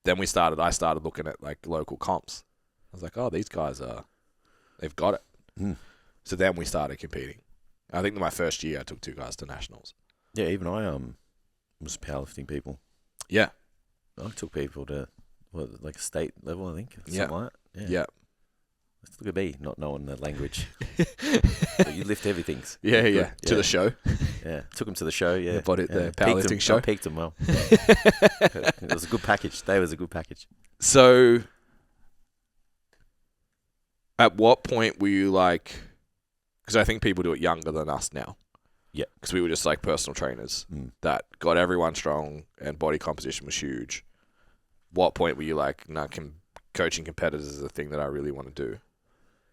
Then I started looking at like local comps. I was like, oh, these guys they've got it. So then we started competing. I think my first year I took 2 guys to nationals. Yeah, even I was powerlifting people. Yeah. I took people to like a state level, I think. Something like that. Yeah. Look at me, not knowing the language. But you lift heavy things. Yeah. To the show. Yeah. Took them to the show, yeah. The powerlifting show. I peaked them well. It was a good package. They was a good package. So, at what point were you like, because I think people do it younger than us now. Yeah. Because we were just like personal trainers that got everyone strong and body composition was huge. What point were you like, no, coaching competitors is a thing that I really want to do?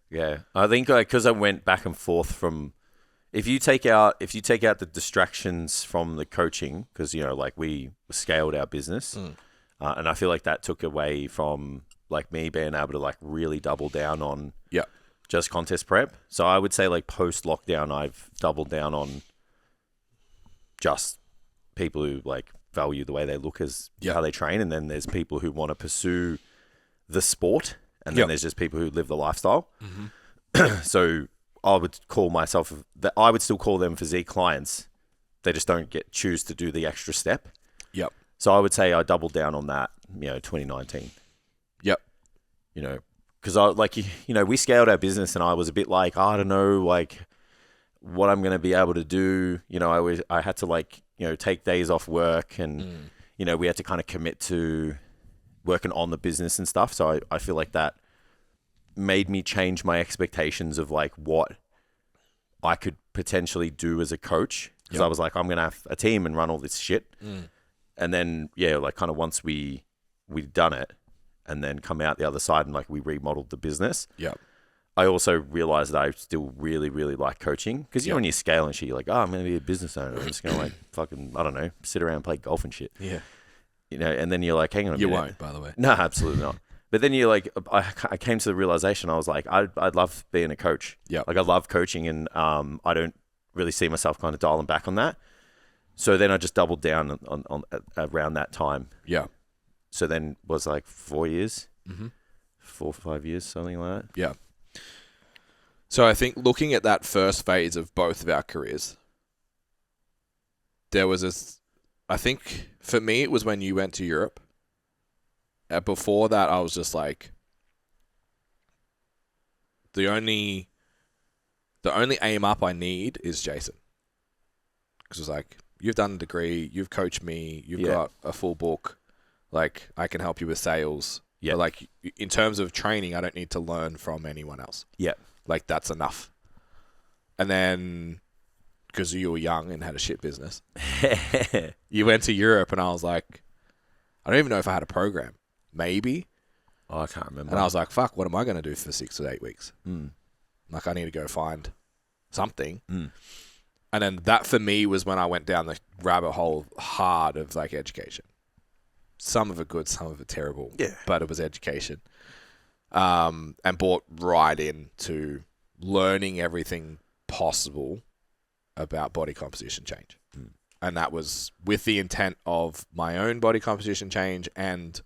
Yeah, I think because I went back and forth from, if you take out the distractions from the coaching, because like we scaled our business, and I feel like that took away from like me being able to like really double down on just contest prep. So I would say like post lockdown, I've doubled down on just people who like value the way they look as how they train, and then there's people who want to pursue the sport, and then there's just people who live the lifestyle. So I would call myself that. I would still call them physique clients. They just don't choose to do the extra step. Yep. So I would say I doubled down on that. 2019. Yep. Because I we scaled our business, and I was a bit like, I don't know, like what I'm going to be able to do. I had to take days off work, and we had to kind of commit to working on the business and stuff. So I feel like that made me change my expectations of like what I could potentially do as a coach. Because I was like, I'm going to have a team and run all this shit. And then, kind of once we'd done it and then come out the other side and like we remodeled the business. Yep. I also realized that I still really, really like coaching. Because when you scale and shit, you're like, I'm going to be a business owner. I'm just going to like fucking, I don't know, sit around and play golf and shit. Yeah. And then you're like, hang on a minute. You won't, by the way. No, absolutely not. But then you're like, I came to the realization, I was like, I'd love being a coach. Yeah. Like I love coaching, and I don't really see myself kind of dialing back on that. So then I just doubled down on around that time. Yeah. So then was like 4 years, 4 or 5 years, something like that. Yeah. So I think looking at that first phase of both of our careers, there was I think for me it was when you went to Europe. Before that, I was just like, the only aim up I need is Jason. Because it's like, you've done a degree, you've coached me, you've got a full book, like I can help you with sales. Yeah. But like in terms of training, I don't need to learn from anyone else. Yeah. Like that's enough. And then, because you were young and had a shit business, you went to Europe, and I was like, I don't even know if I had a program. Maybe. Oh, I can't remember. And I was like, fuck, what am I going to do for 6 to 8 weeks? Like, I need to go find something. And then that for me was when I went down the rabbit hole hard of like education. Some of it good, some of it terrible. Yeah. But it was education. And bought right into learning everything possible about body composition change. And that was with the intent of my own body composition change, and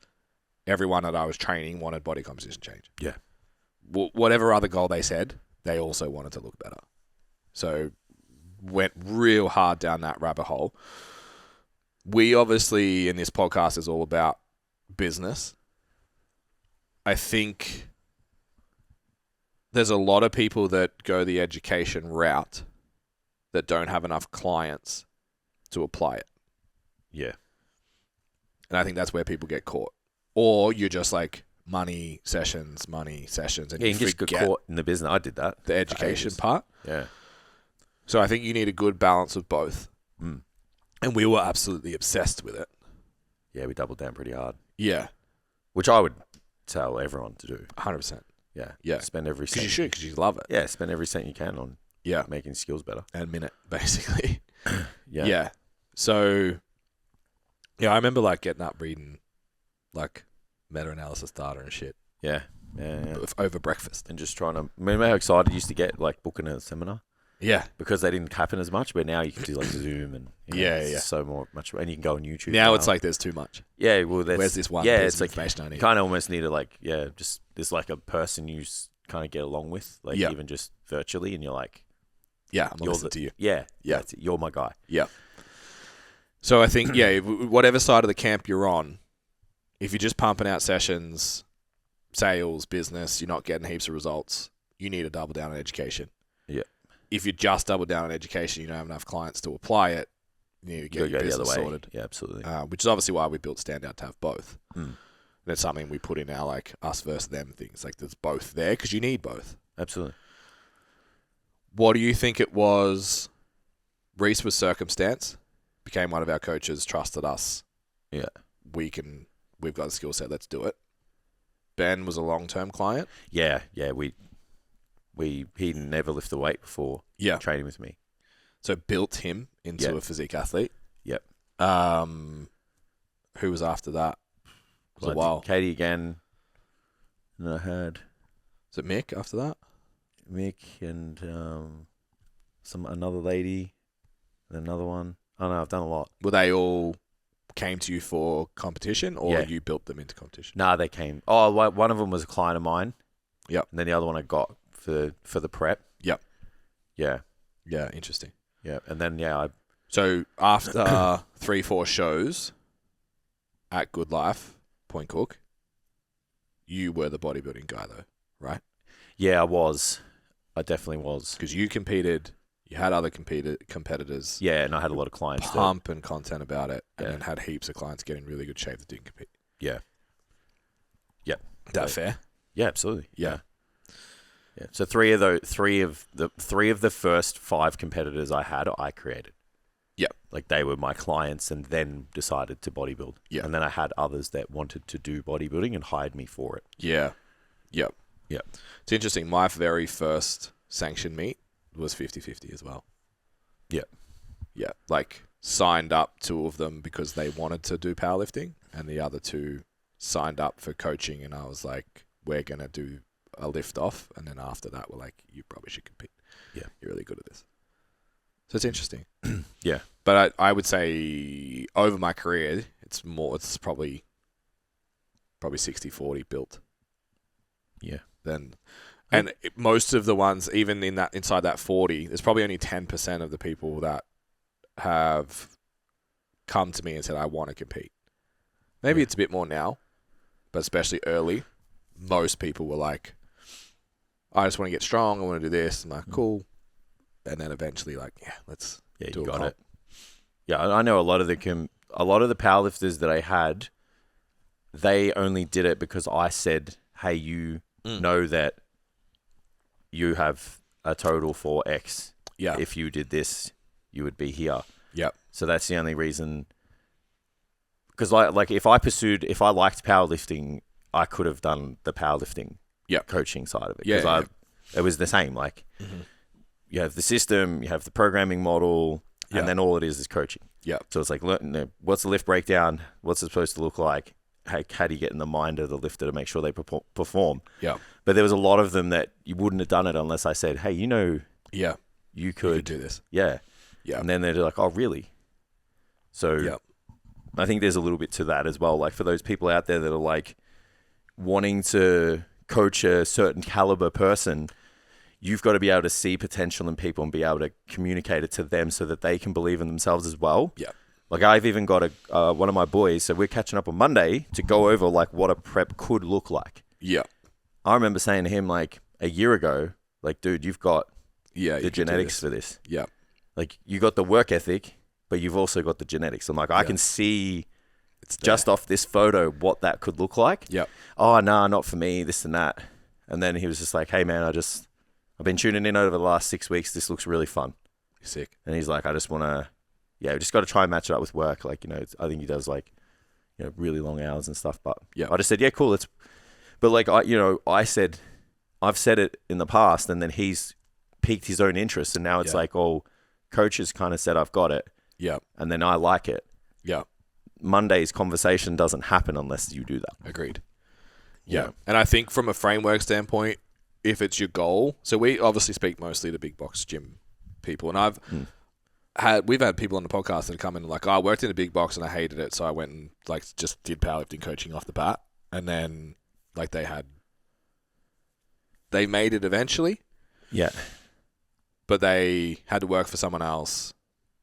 everyone that I was training wanted body composition change. Yeah. Whatever other goal they said, they also wanted to look better. So went real hard down that rabbit hole. We obviously, in this podcast, is all about business. I think there's a lot of people that go the education route that don't have enough clients to apply it. Yeah. And I think that's where people get caught. Or you're just like money sessions. And you just get caught in the business. I did that. The education part. Yeah. So I think you need a good balance of both. And we were absolutely obsessed with it. Yeah, we doubled down pretty hard. Yeah. Which I would tell everyone to do. 100%. Yeah. Yeah. Spend every cent. Because you should, because you love it. Yeah, spend every cent you can on making skills better. And a minute, basically. Yeah. Yeah. So, I remember like getting up reading like meta-analysis data and shit. Yeah. Yeah. Over breakfast. And just trying to... Remember how excited you used to get like booking a seminar? Yeah. Because they didn't happen as much, but now you can do like Zoom and so much, and you can go on YouTube. Now it's like there's too much. Yeah, well, where's this one piece of information I need? You kind of almost need to just there's like a person you kind of get along with, like even just virtually, and you're like, I'm listening to you. Yeah, you're my guy. Yeah. So I think whatever side of the camp you're on, if you're just pumping out sessions, sales, business, you're not getting heaps of results. You need to double down on education. Yeah. If you just double down on education, you don't have enough clients to apply it, you need to get your business sorted. Yeah, absolutely. Which is obviously why we built Standout to have both. That's something we put in our like us versus them things. Like there's both there because you need both. Absolutely. What do you think it was? Reese was circumstance, became one of our coaches, trusted us. Yeah. We've got the skill set, let's do it. Ben was a long-term client. Yeah, he never lifted a weight before training with me. So built him into a physique athlete. Yep. Who was after that? It was a while. Katie again. And I had... Was it Mick after that? Mick and another lady, and another one. I don't know. I've done a lot. Were they all came to you for competition, or Yeah. you built them into competition? Nah, they came. Oh, one of them was a client of mine. Yep. And then the other one I got for the prep. Yep. Yeah. Yeah, interesting. Yeah. And then So after 3-4 shows at Good Life, Point Cook, you were the bodybuilding guy though, right? Yeah, I was. I definitely was. Because you competed, you had other competitors. Yeah, and I had a lot of clients. Pump and content about it, and Yeah. then had heaps of clients get in really good shape that didn't compete. Yeah. Yeah. That fair? Yeah, absolutely. Yeah. Yeah. So three of the first 5 competitors I had, I created. Yeah. Like they were my clients and then decided to bodybuild. Yeah. And then I had others that wanted to do bodybuilding and hired me for it. Yeah. Yep. Yep. It's interesting. My very first sanctioned meet was 50-50 as well. Yeah. Yeah. Like signed up 2 of them because they wanted to do powerlifting, and the other 2 signed up for coaching, and I was like, we're going to do a lift off, and then after that we're like, you probably should compete. Yeah. You're really good at this. So it's interesting. Yeah. But I would say over my career, it's probably 60-40 built. Yeah. And most of the ones, even inside that 40, there's probably only 10% of the people that have come to me and said, I want to compete. Maybe it's a bit more now, but especially early, most people were like, I just want to get strong. I want to do this. I'm like, cool. And then eventually like, let's do you a got comp. it. Yeah, I know a lot of the powerlifters that I had, they only did it because I said, hey, you know that you have a total for X. Yeah. If you did this, you would be here. Yep. So that's the only reason. Because if I liked powerlifting, I could have done the powerlifting coaching side of it. Because it was the same. Like, you have the system, you have the programming model, and then all it is coaching. Yeah. So it's like, what's the lift breakdown? What's it supposed to look like? How do you get in the mind of the lifter to make sure they perform? Yeah. But there was a lot of them that you wouldn't have done it unless I said, hey, you could do this. Yeah. Yeah. And then they're like, oh, really? So I think there's a little bit to that as well. Like for those people out there that are like wanting to coach a certain caliber person, you've got to be able to see potential in people and be able to communicate it to them so that they can believe in themselves as well. Yeah. Like I've even got one of my boys, so we're catching up on Monday to go over like what a prep could look like. Yeah. I remember saying to him like a year ago, like, dude, you've got the genetics for this. Yeah. Like you got the work ethic, but you've also got the genetics. I'm like, I can see just off this photo what that could look like. Yeah. Oh, no, not for me, this and that. And then he was just like, hey man, I've been tuning in over the last 6 weeks. This looks really fun. Sick. And he's like, I just want to, we just got to try and match it up with work. Like, I think he does like, really long hours and stuff. But I just said, yeah, cool. But like, I've said it in the past and then he's piqued his own interest. And now it's like, oh, coach has kind of said, I've got it. Yeah. And then I like it. Yeah. Monday's conversation doesn't happen unless you do that. Agreed. Yeah. And I think from a framework standpoint, if it's your goal, so we obviously speak mostly to big box gym people, and we've had people on the podcast that come in and like, I worked in a big box and I hated it, so I went and like just did powerlifting coaching off the bat, and then like they made it eventually. Yeah. But they had to work for someone else.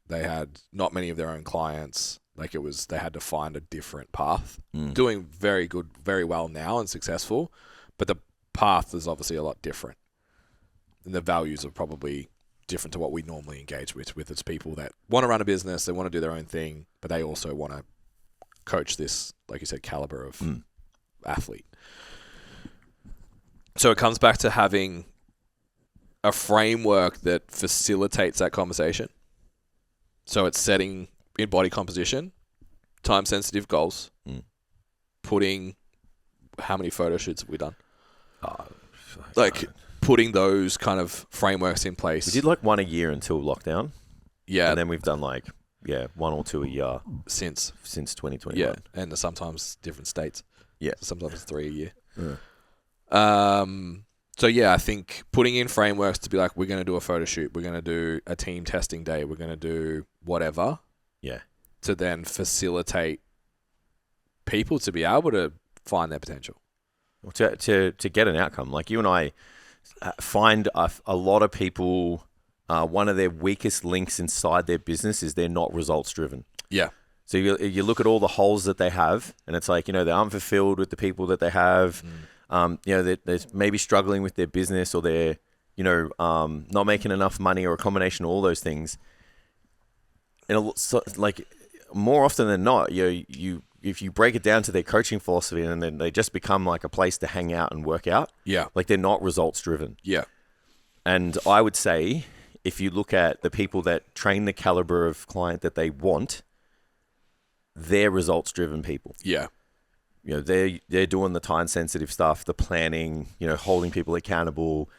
They had not many of their own clients. Like they had to find a different path. Doing very good, very well now and successful, but the path is obviously a lot different. And the values are probably different to what we normally engage with its people that want to run a business, they want to do their own thing, but they also want to coach this, like you said, caliber of athlete. So it comes back to having a framework that facilitates that conversation. So it's setting in body composition, time-sensitive goals, putting... How many photo shoots have we done? Putting those kind of frameworks in place. We did like one a year until lockdown. Yeah. And then we've done like, 1 or 2 a year. Since 2021. Yeah. And sometimes different states. Yeah. Sometimes 3 a year. Yeah. So yeah, I think putting in frameworks to be like, we're going to do a photo shoot, we're going to do a team testing day, we're going to do whatever. Yeah. To then facilitate people to be able to find their potential. To get an outcome. Like you and I find a lot of people, one of their weakest links inside their business is they're not results driven. Yeah. So you look at all the holes that they have, and it's like, they're unfulfilled with the people that they have. They're maybe struggling with their business, or they're, not making enough money, or a combination of all those things. And like more often than not, if you break it down to their coaching philosophy, and then they just become like a place to hang out and work out. Yeah. Like they're not results driven. Yeah. And I would say, if you look at the people that train the caliber of client that they want, they're results driven people. Yeah. They're doing the time sensitive stuff, the planning, holding people accountable,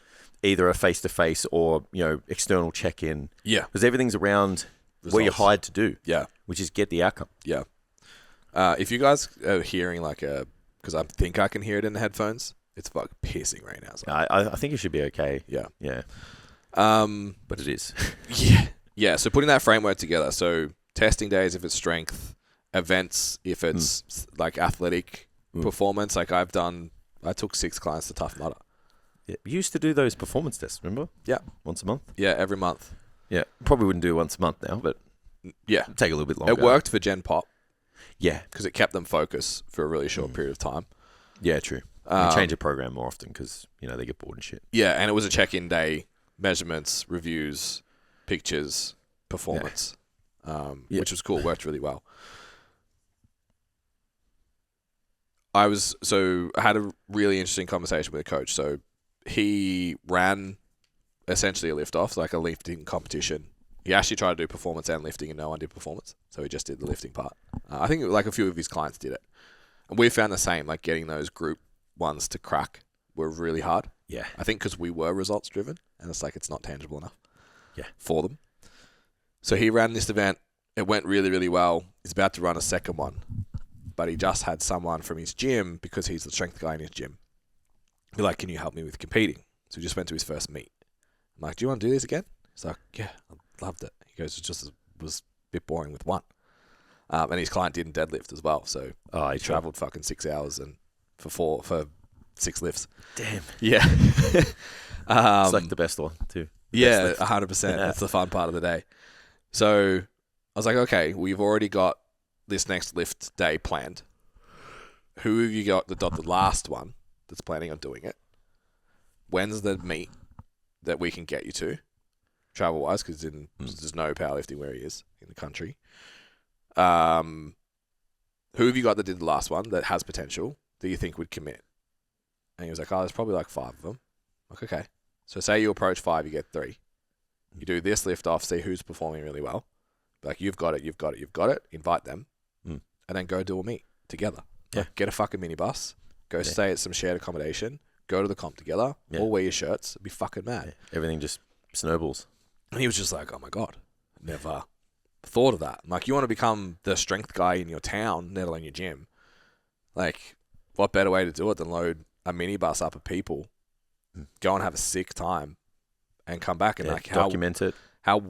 either a face to face or, external check in. Yeah. Because everything's around Results. what you're hired to do. Yeah. Which is get the outcome. Yeah. If you guys are hearing because I think I can hear it in the headphones, it's fucking pissing right now. So. I think it should be okay. Yeah. Yeah. But it is. Yeah. Yeah. So putting that framework together. So testing days if it's strength, events if it's like athletic performance. Like I took 6 clients to Tough Mudder. Yeah. You used to do those performance tests, remember? Yeah. Once a month? Yeah, every month. Yeah. Probably wouldn't do it once a month now, but yeah, it'd take a little bit longer. It worked for Gen Pop. Yeah. Because it kept them focused for a really short period of time. Yeah, true. You change a program more often because, they get bored and shit. Yeah, and it was a check-in day, measurements, reviews, pictures, performance, which was cool. Worked really well. I had a really interesting conversation with a coach. So he ran essentially a lift-off, like a lifting competition. He actually tried to do performance and lifting, and no one did performance. So he just did the lifting part. I think like a few of his clients did it. And we found the same, like getting those group ones to crack were really hard. Yeah. I think because we were results driven, and it's like it's not tangible enough for them. So he ran this event. It went really, really well. He's about to run a second one, but he just had someone from his gym, because he's the strength guy in his gym, be like, can you help me with competing? So he just went to his first meet. I'm like, do you want to do this again? He's like, yeah, I loved it. He goes, it was a bit boring with one. And his client didn't deadlift as well. So he traveled fucking 6 hours and for 6 lifts. Damn. Yeah. It's like the best one too. Yeah, 100%. That's the fun part of the day. So I was like, okay, we've already got this next lift day planned. Who have you got that got the last one that's planning on doing it? When's the meet that we can get you to, travel-wise, because there's no powerlifting where he is in the country. Who have you got that did the last one that has potential that you think would commit? And he was like, there's probably like 5 of them. I'm like, okay. So say you approach 5, you get 3. You do this lift off, see who's performing really well. Like, you've got it. Invite them. And then go do a meet together. Yeah. Get a fucking minibus. Go stay at some shared accommodation. Go to the comp together. Yeah. All wear your shirts. It'd be fucking mad. Yeah. Everything just snowballs. And he was just like, oh my God, never thought of that. I'm like, you want to become the strength guy in your town, let alone your gym. Like, what better way to do it than load a minibus up of people, go and have a sick time, and come back and document it. How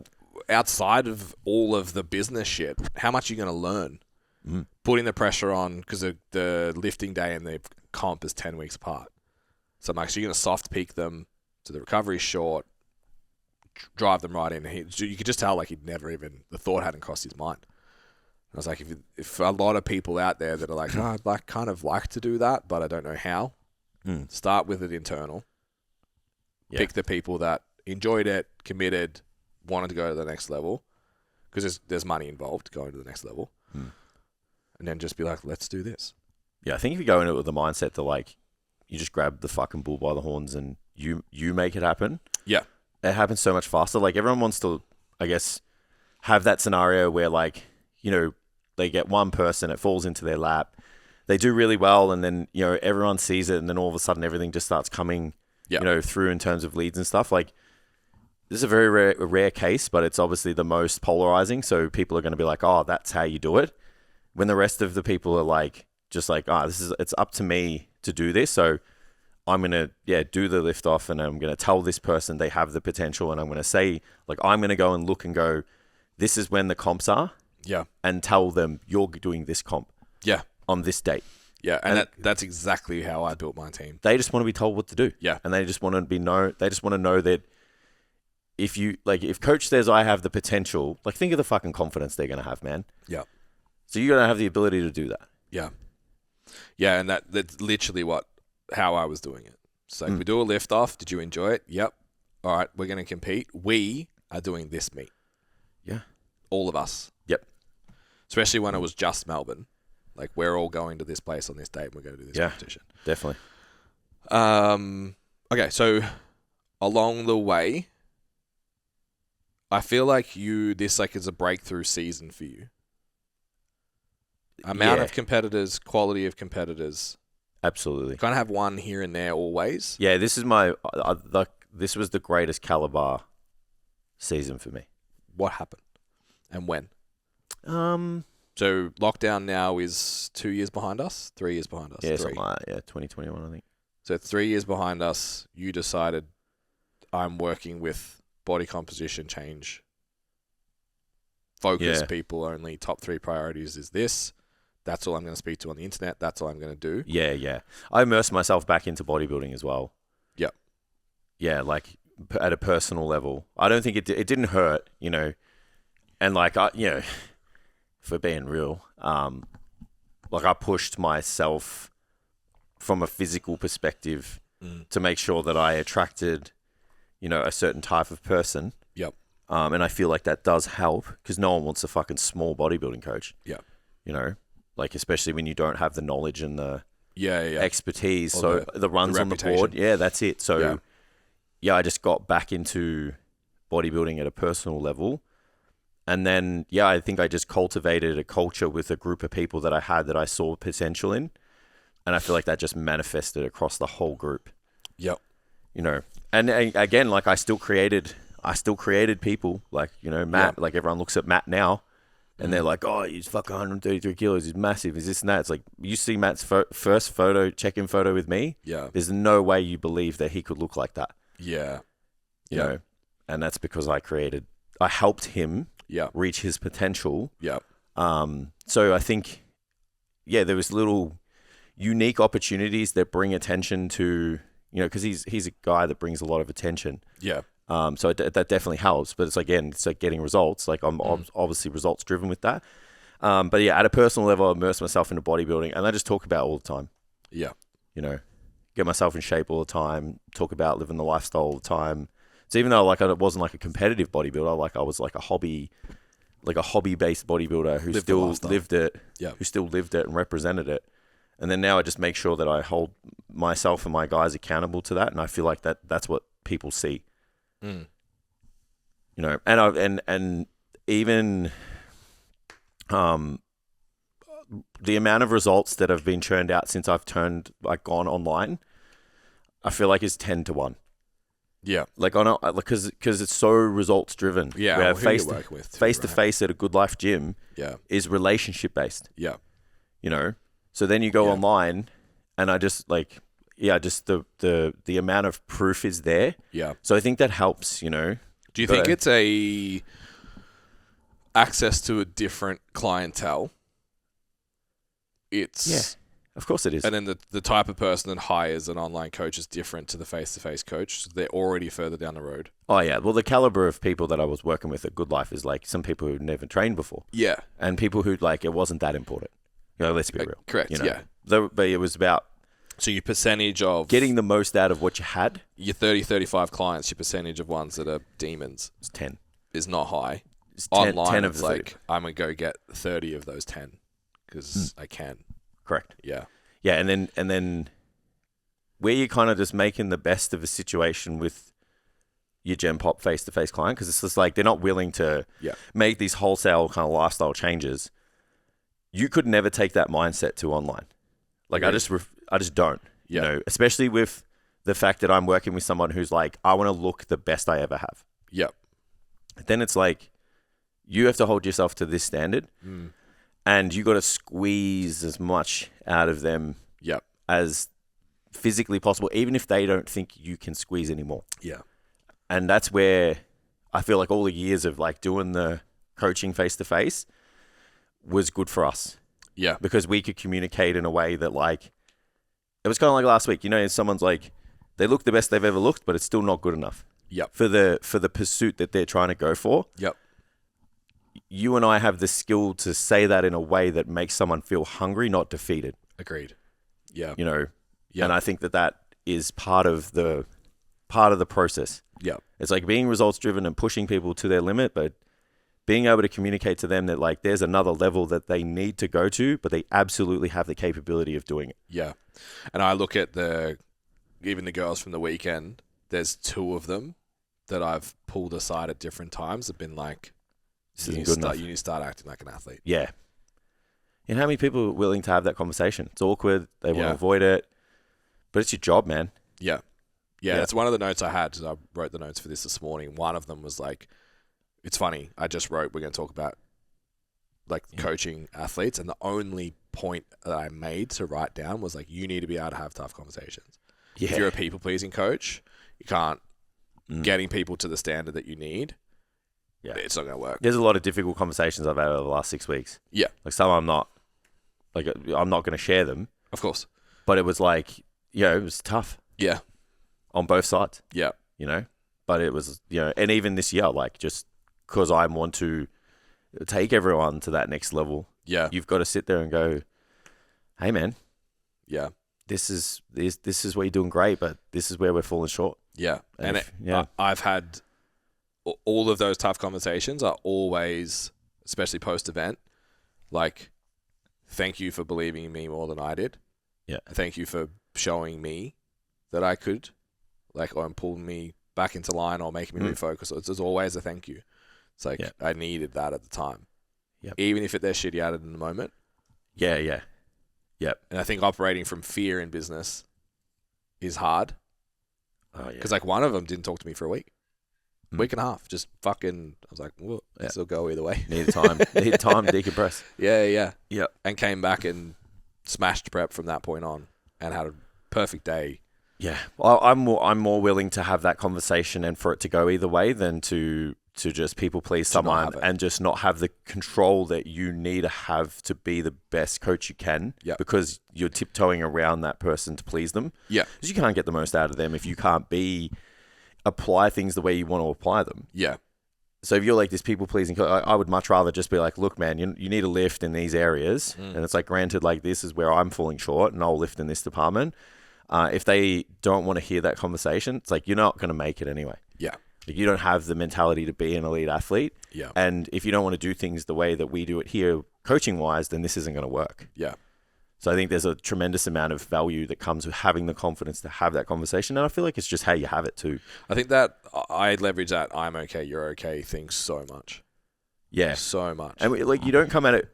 outside of all of the business shit, how much are you going to learn? Putting the pressure on, because the lifting day and the comp is 10 weeks apart. So I'm like, so you're going to soft peak them, so the recovery's short, drive them right in. You could just tell, like, the thought hadn't crossed his mind. I was like, if a lot of people out there that are like, I'd kind of like to do that, but I don't know how, start with it internal. Yeah. Pick the people that enjoyed it, committed, wanted to go to the next level, because there's money involved going to the next level. And then just be like, let's do this. Yeah, I think if you go into it with the mindset that, like, you just grab the fucking bull by the horns and you make it happen. Yeah. It happens so much faster. Like, everyone wants to, I guess, have that scenario where, like, they get one person, it falls into their lap, they do really well, and then, everyone sees it, and then all of a sudden everything just starts coming, through in terms of leads and stuff. Like, this is a very rare case, but it's obviously the most polarizing. So people are going to be like, oh, that's how you do it. When the rest of the people are like, just like, it's up to me to do this. So I'm going to, do the lift off, and I'm going to tell this person they have the potential, and I'm going to say, like, I'm going to go and look and go, this is when the comps are, Yeah. and tell them you're doing this comp Yeah. on this date. Yeah, and that's exactly how I built my team. They just want to be told what to do. Yeah. And they just want to know that if coach says I have the potential, like, think of the fucking confidence they're going to have, man. Yeah. So you're going to have the ability to do that. Yeah. Yeah, and that's literally how I was doing it. So we do a lift off. Did you enjoy it? Yep. All right, we're going to compete. We are doing this meet. Yeah. All of us. Yep. Especially when it was just Melbourne. Like, we're all going to this place on this date and we're going to do this competition. Definitely. Okay, so along the way, I feel like this is a breakthrough season for you. Amount of competitors, quality of competitors. Absolutely. Kind of have one here and there always. Yeah, this is this was the greatest caliber season for me. What happened? And when? So lockdown now is 2 years behind us, 3 years behind us. Yeah, something like that. Yeah, 2021, I think. So 3 years behind us, you decided I'm working with body composition change. Focus people only. Top 3 priorities is this. That's all I'm going to speak to on the internet. That's all I'm going to do. Yeah, yeah. I immersed myself back into bodybuilding as well. Yep. Yeah, like at a personal level. I don't think it didn't hurt, And like, if we're being real, like I pushed myself from a physical perspective to make sure that I attracted, a certain type of person. Yep. And I feel like that does help because no one wants a fucking small bodybuilding coach. Yep. Like especially when you don't have the knowledge and the expertise. Or so the runs on the board. Yeah, that's it. So I just got back into bodybuilding at a personal level. And then, I think I just cultivated a culture with a group of people that I saw potential in. And I feel like that just manifested across the whole group. Yep. And again, like I still created people like, Matt, like everyone looks at Matt now and they're like, oh, he's fucking 133 kilos. He's massive. Is this and that? It's like, you see Matt's first check-in photo with me. Yeah. There's no way you believe that he could look like that. Yeah. You know, and that's because I helped him reach his potential. Yeah. So I think, there was little unique opportunities that bring attention to, because he's a guy that brings a lot of attention. Yeah. So that definitely helps, but it's like getting results. Like I'm obviously results driven with that. But at a personal level, I immerse myself into bodybuilding and I just talk about it all the time. Yeah. Get myself in shape all the time, talk about living the lifestyle all the time. So even though like I wasn't like a competitive bodybuilder, like I was like a hobby based bodybuilder who still lived it, who still lived it and represented it. And then now I just make sure that I hold myself and my guys accountable to that. And I feel like that's what people see. And and even the amount of results that have been churned out since I've gone online, I feel like is 10 to 1. Yeah. Like because it's so results driven. Yeah. Where Who you work with face to face at a Good Life gym is relationship based. Yeah. So then you go online and I just like, just the amount of proof is there. Yeah. So I think that helps, Do you think it's a access to a different clientele? It's of course it is. And then the type of person that hires an online coach is different to the face-to-face coach. So they're already further down the road. Oh, yeah. Well, the caliber of people that I was working with at Good Life is like some people who've never trained before. Yeah. And people who like it wasn't that important. Let's be real. Correct, yeah. But it was about... So your percentage of... getting the most out of what you had. Your 30, 35 clients, your percentage of ones that are demons... It's 10. Is not high. It's 10, online, 10 of it's the like, I'm going to go get 30 of those 10 because I can. Correct. Yeah. Yeah, and then where you're kind of just making the best of a situation with your Gen Pop face-to-face client, because it's just like they're not willing to make these wholesale kind of lifestyle changes. You could never take that mindset to online. Like I just don't. Especially with the fact that I'm working with someone who's like, I want to look the best I ever have. Yep. Then it's like you have to hold yourself to this standard. And you got to squeeze as much out of them as physically possible, even if they don't think you can squeeze anymore. Yeah. And that's where I feel like all the years of like doing the coaching face to face was good for us. Yeah. Because we could communicate in a way that like, it was kind of like last week, you know, someone's like, they look the best they've ever looked, but it's still not good enough. Yep. For the pursuit that they're trying to go for. Yep. You and I have the skill to say that in a way that makes someone feel hungry, not defeated. Agreed. Yeah. You know, Yep. and I think that is part of the process. Yeah. It's like being results driven and pushing people to their limit, but being able to communicate to them that like there's another level that they need to go to, but they absolutely have the capability of doing it. Yeah. And I look at even the girls from the weekend, there's 2 of them that I've pulled aside at different times, have been like, you need to start acting like an athlete. Yeah. And how many people are willing to have that conversation? It's awkward. They want to avoid it, but it's your job, man. Yeah. Yeah. That's one of the notes I had. I wrote the notes for this morning. One of them was like, it's funny. I just wrote, we're going to talk about like coaching athletes. And the only point that I made to write down was like, you need to be able to have tough conversations. Yeah. If you're a people pleasing coach, you can't getting people to the standard that you need. Yeah. It's not going to work. There's a lot of difficult conversations I've had over the last 6 weeks. Yeah. Like some I'm not going to share them. Of course. But it was like, it was tough. Yeah. On both sides. Yeah. You know, but it was, and even this year, like just because I want to take everyone to that next level. Yeah. You've got to sit there and go, hey man. Yeah. This is where you're doing great, but this is where we're falling short. Yeah. And I've had all of those tough conversations are always, especially post-event, like, thank you for believing in me more than I did. Yeah. Thank you for showing me that I could, like, or pulling me back into line or making me refocus. It's always a thank you. It's like, I needed that at the time. Yep. Even if they're shitty at it in the moment. Yeah, yeah. Yep. And I think operating from fear in business is hard. Oh, yeah. Because, like, one of them didn't talk to me for a week. Week and a half. Just fucking, I was like, well, this will go either way. Need time to decompress. Yeah. Yeah. And came back and smashed prep from that point on and had a perfect day. Yeah. Well, I'm more willing to have that conversation and for it to go either way than to just people please someone and just not have the control that you need to have to be the best coach you can because you're tiptoeing around that person to please them. Yeah. Because you can't get the most out of them if you can't apply things the way you want to apply them. Yeah. So if you're like this people pleasing coach, I would much rather just be like, look, man, you need to lift in these areas. And it's like, granted, like this is where I'm falling short and I'll lift in this department. If they don't want to hear that conversation, it's like, you're not going to make it anyway. Yeah. Like, you don't have the mentality to be an elite athlete. Yeah. And if you don't want to do things the way that we do it here, coaching wise, then this isn't going to work. Yeah. So I think there's a tremendous amount of value that comes with having the confidence to have that conversation. And I feel like it's just how you have it too. I think that I leverage that I'm okay, you're okay thing so much. Yeah. So much. And you don't come at it,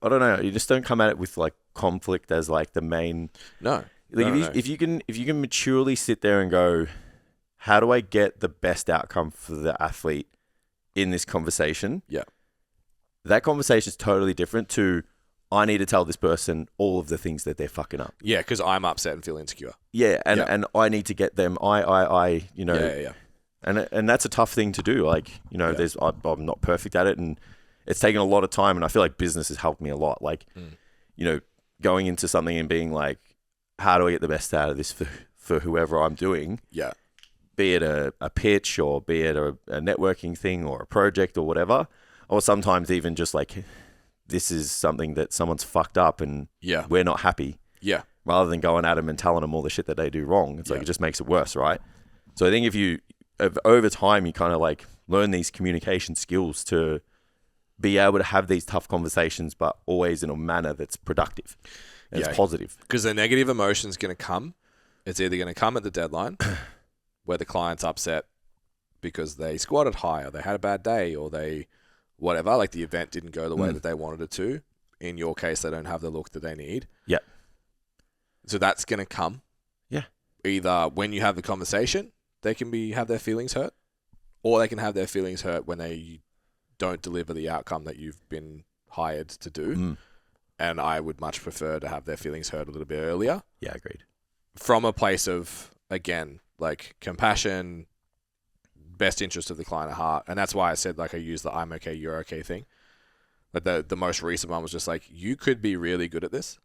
I don't know, you just don't come at it with like conflict as like the main. No. Like if you can maturely sit there and go, how do I get the best outcome for the athlete in this conversation? Yeah. That conversation is totally different to, I need to tell this person all of the things that they're fucking up. Yeah, because I'm upset and feel insecure. Yeah, and I need to get them. Yeah. And that's a tough thing to do. Like, I'm not perfect at it, and it's taken a lot of time. And I feel like business has helped me a lot. Like, going into something and being like, how do I get the best out of this for whoever I'm doing? Yeah. Be it a pitch or be it a networking thing or a project or whatever, or sometimes even just like, this is something that someone's fucked up and we're not happy. Yeah. Rather than going at them and telling them all the shit that they do wrong. It's like, it just makes it worse, right? So I think if over time, you kind of like learn these communication skills to be able to have these tough conversations, but always in a manner that's productive and it's positive. Because the negative emotion is going to come. It's either going to come at the deadline where the client's upset because they squatted high or they had a bad day or they... whatever, like the event didn't go the way that they wanted it to. In your case, they don't have the look that they need. Yeah. So that's going to come. Yeah. Either when you have the conversation, they can have their feelings hurt, or they can have their feelings hurt when they don't deliver the outcome that you've been hired to do. And I would much prefer to have their feelings hurt a little bit earlier. Yeah, agreed. from a place of, again, like compassion, best interest of the client at heart. And that's why I said, like, I use the I'm okay, you're okay thing. But the most recent one was just like, you could be really good at this.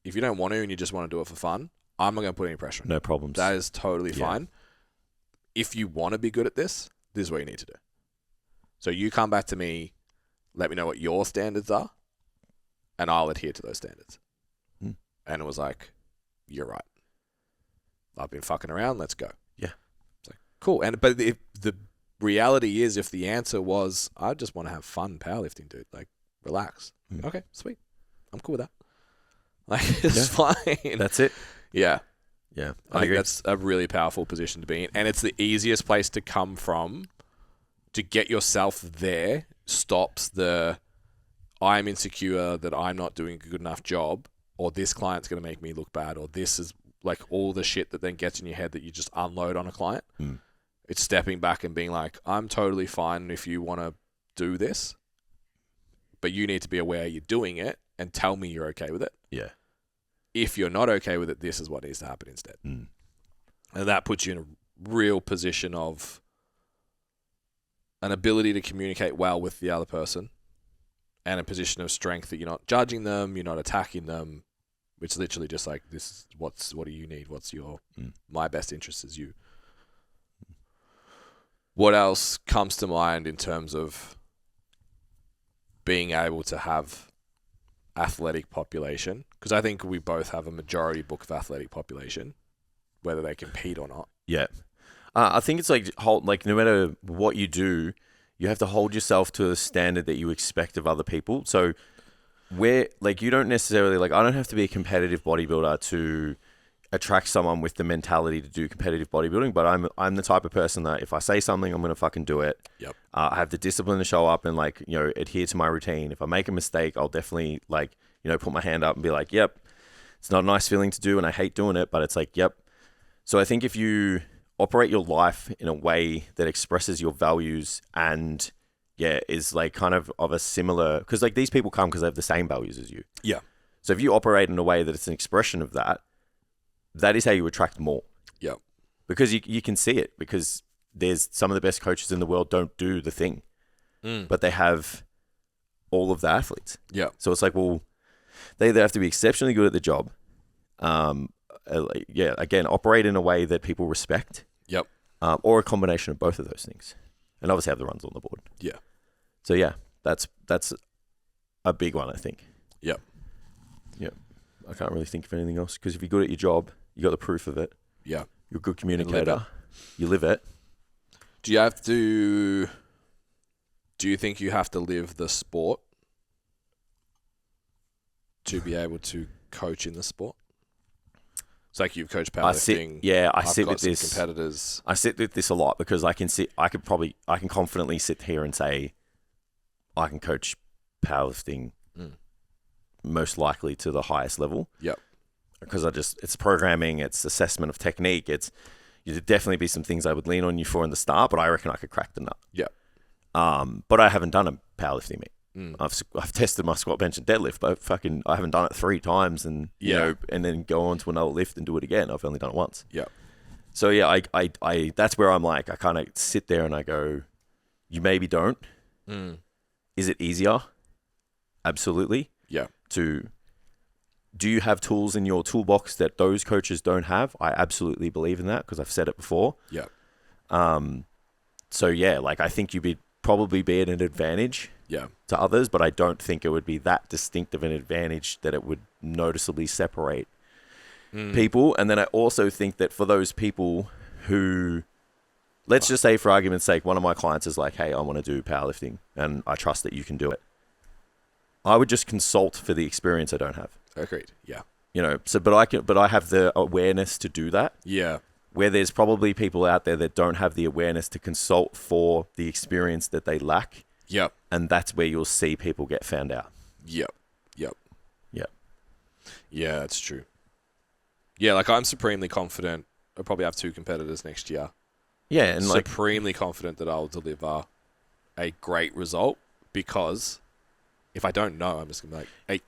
If you don't want to and you just want to do it for fun, I'm not going to put any pressure on you. No problems. That is totally fine. If you want to be good at this, this is what you need to do. So you come back to me, let me know what your standards are, and I'll adhere to those standards. And it was like, you're right. I've been fucking around. Let's go. Yeah. It's like, cool. But if the reality is, if the answer was, I just want to have fun powerlifting, dude, like, relax. Okay, sweet. I'm cool with that. Like, it's fine. That's it. Yeah. Yeah. I think that's a really powerful position to be in. And it's the easiest place to come from to get yourself there. Stops the, I'm insecure that I'm not doing a good enough job, or this client's going to make me look bad, or this is like all the shit that then gets in your head that you just unload on a client. It's stepping back and being like, I'm totally fine if you want to do this, but you need to be aware you're doing it and tell me you're okay with it. Yeah. If you're not okay with it, this is what needs to happen instead. And that puts you in a real position of an ability to communicate well with the other person, and a position of strength that you're not judging them, you're not attacking them. It's literally just like, this is what do you need? What's your, my best interest is you. What else comes to mind in terms of being able to have athletic population? Because I think we both have a majority book of athletic population, whether they compete or not. Yeah. I think it's like no matter what you do, you have to hold yourself to a standard that you expect of other people. So where, like, you don't necessarily, like, I don't have to be a competitive bodybuilder to attract someone with the mentality to do competitive bodybuilding, but I'm the type of person that if I say something, I'm going to fucking do it. Yep. I have the discipline to show up and, like, you know, adhere to my routine. If I make a mistake, I'll definitely, like, you know, put my hand up and be like, yep, it's not a nice feeling to do and I hate doing it, but it's like, yep. So I think if you operate your life in a way that expresses your values and, yeah, is like kind of a similar, because like these people come because they have the same values as you. Yeah. So if you operate in a way that it's an expression of that, that is how you attract more. Yeah. Because you can see it, because there's some of the best coaches in the world don't do the thing, but they have all of the athletes. Yeah. So it's like, well, they either have to be exceptionally good at the job. Again, operate in a way that people respect. Yep. Or a combination of both of those things. And obviously have the runs on the board. Yeah. So yeah, that's a big one, I think. Yep. Yeah. I can't really think of anything else, because if you're good at your job, you got the proof of it. Yeah. You're a good communicator. You live it. Do you think you have to live the sport to be able to coach in the sport? It's like you've coached powerlifting. I sit with this. Competitors. I sit with this a lot because I can confidently sit here and say I can coach powerlifting most likely to the highest level. Yep. Because it's programming, it's assessment of technique, there'd definitely be some things I would lean on you for in the start, but I reckon I could crack the nut. Yep. But I haven't done a powerlifting meet. I've tested my squat, bench, and deadlift, but I haven't done it 3 times, and you know, and then go on to another lift and do it again. I've only done it once. Yeah. So yeah, I that's where I'm like, I kind of sit there and I go, you maybe don't. Is it easier? Absolutely. Yeah. Do you have tools in your toolbox that those coaches don't have? I absolutely believe in that, because I've said it before. Yeah. So yeah, like I think you'd probably be at an advantage to others, but I don't think it would be that distinct of an advantage that it would noticeably separate people. And then I also think that for those people who, let's just say for argument's sake, one of my clients is like, hey, I want to do powerlifting and I trust that you can do it. I would just consult for the experience I don't have. Agreed. Yeah. You know, so but I have the awareness to do that. Yeah. Where there's probably people out there that don't have the awareness to consult for the experience that they lack. Yep. And that's where you'll see people get found out. Yep. Yep. Yep. Yeah, that's true. Yeah, like I'm supremely confident. I'll probably have 2 competitors next year. Yeah, and supremely confident that I'll deliver a great result, because if I don't know, I'm just gonna be like, hey.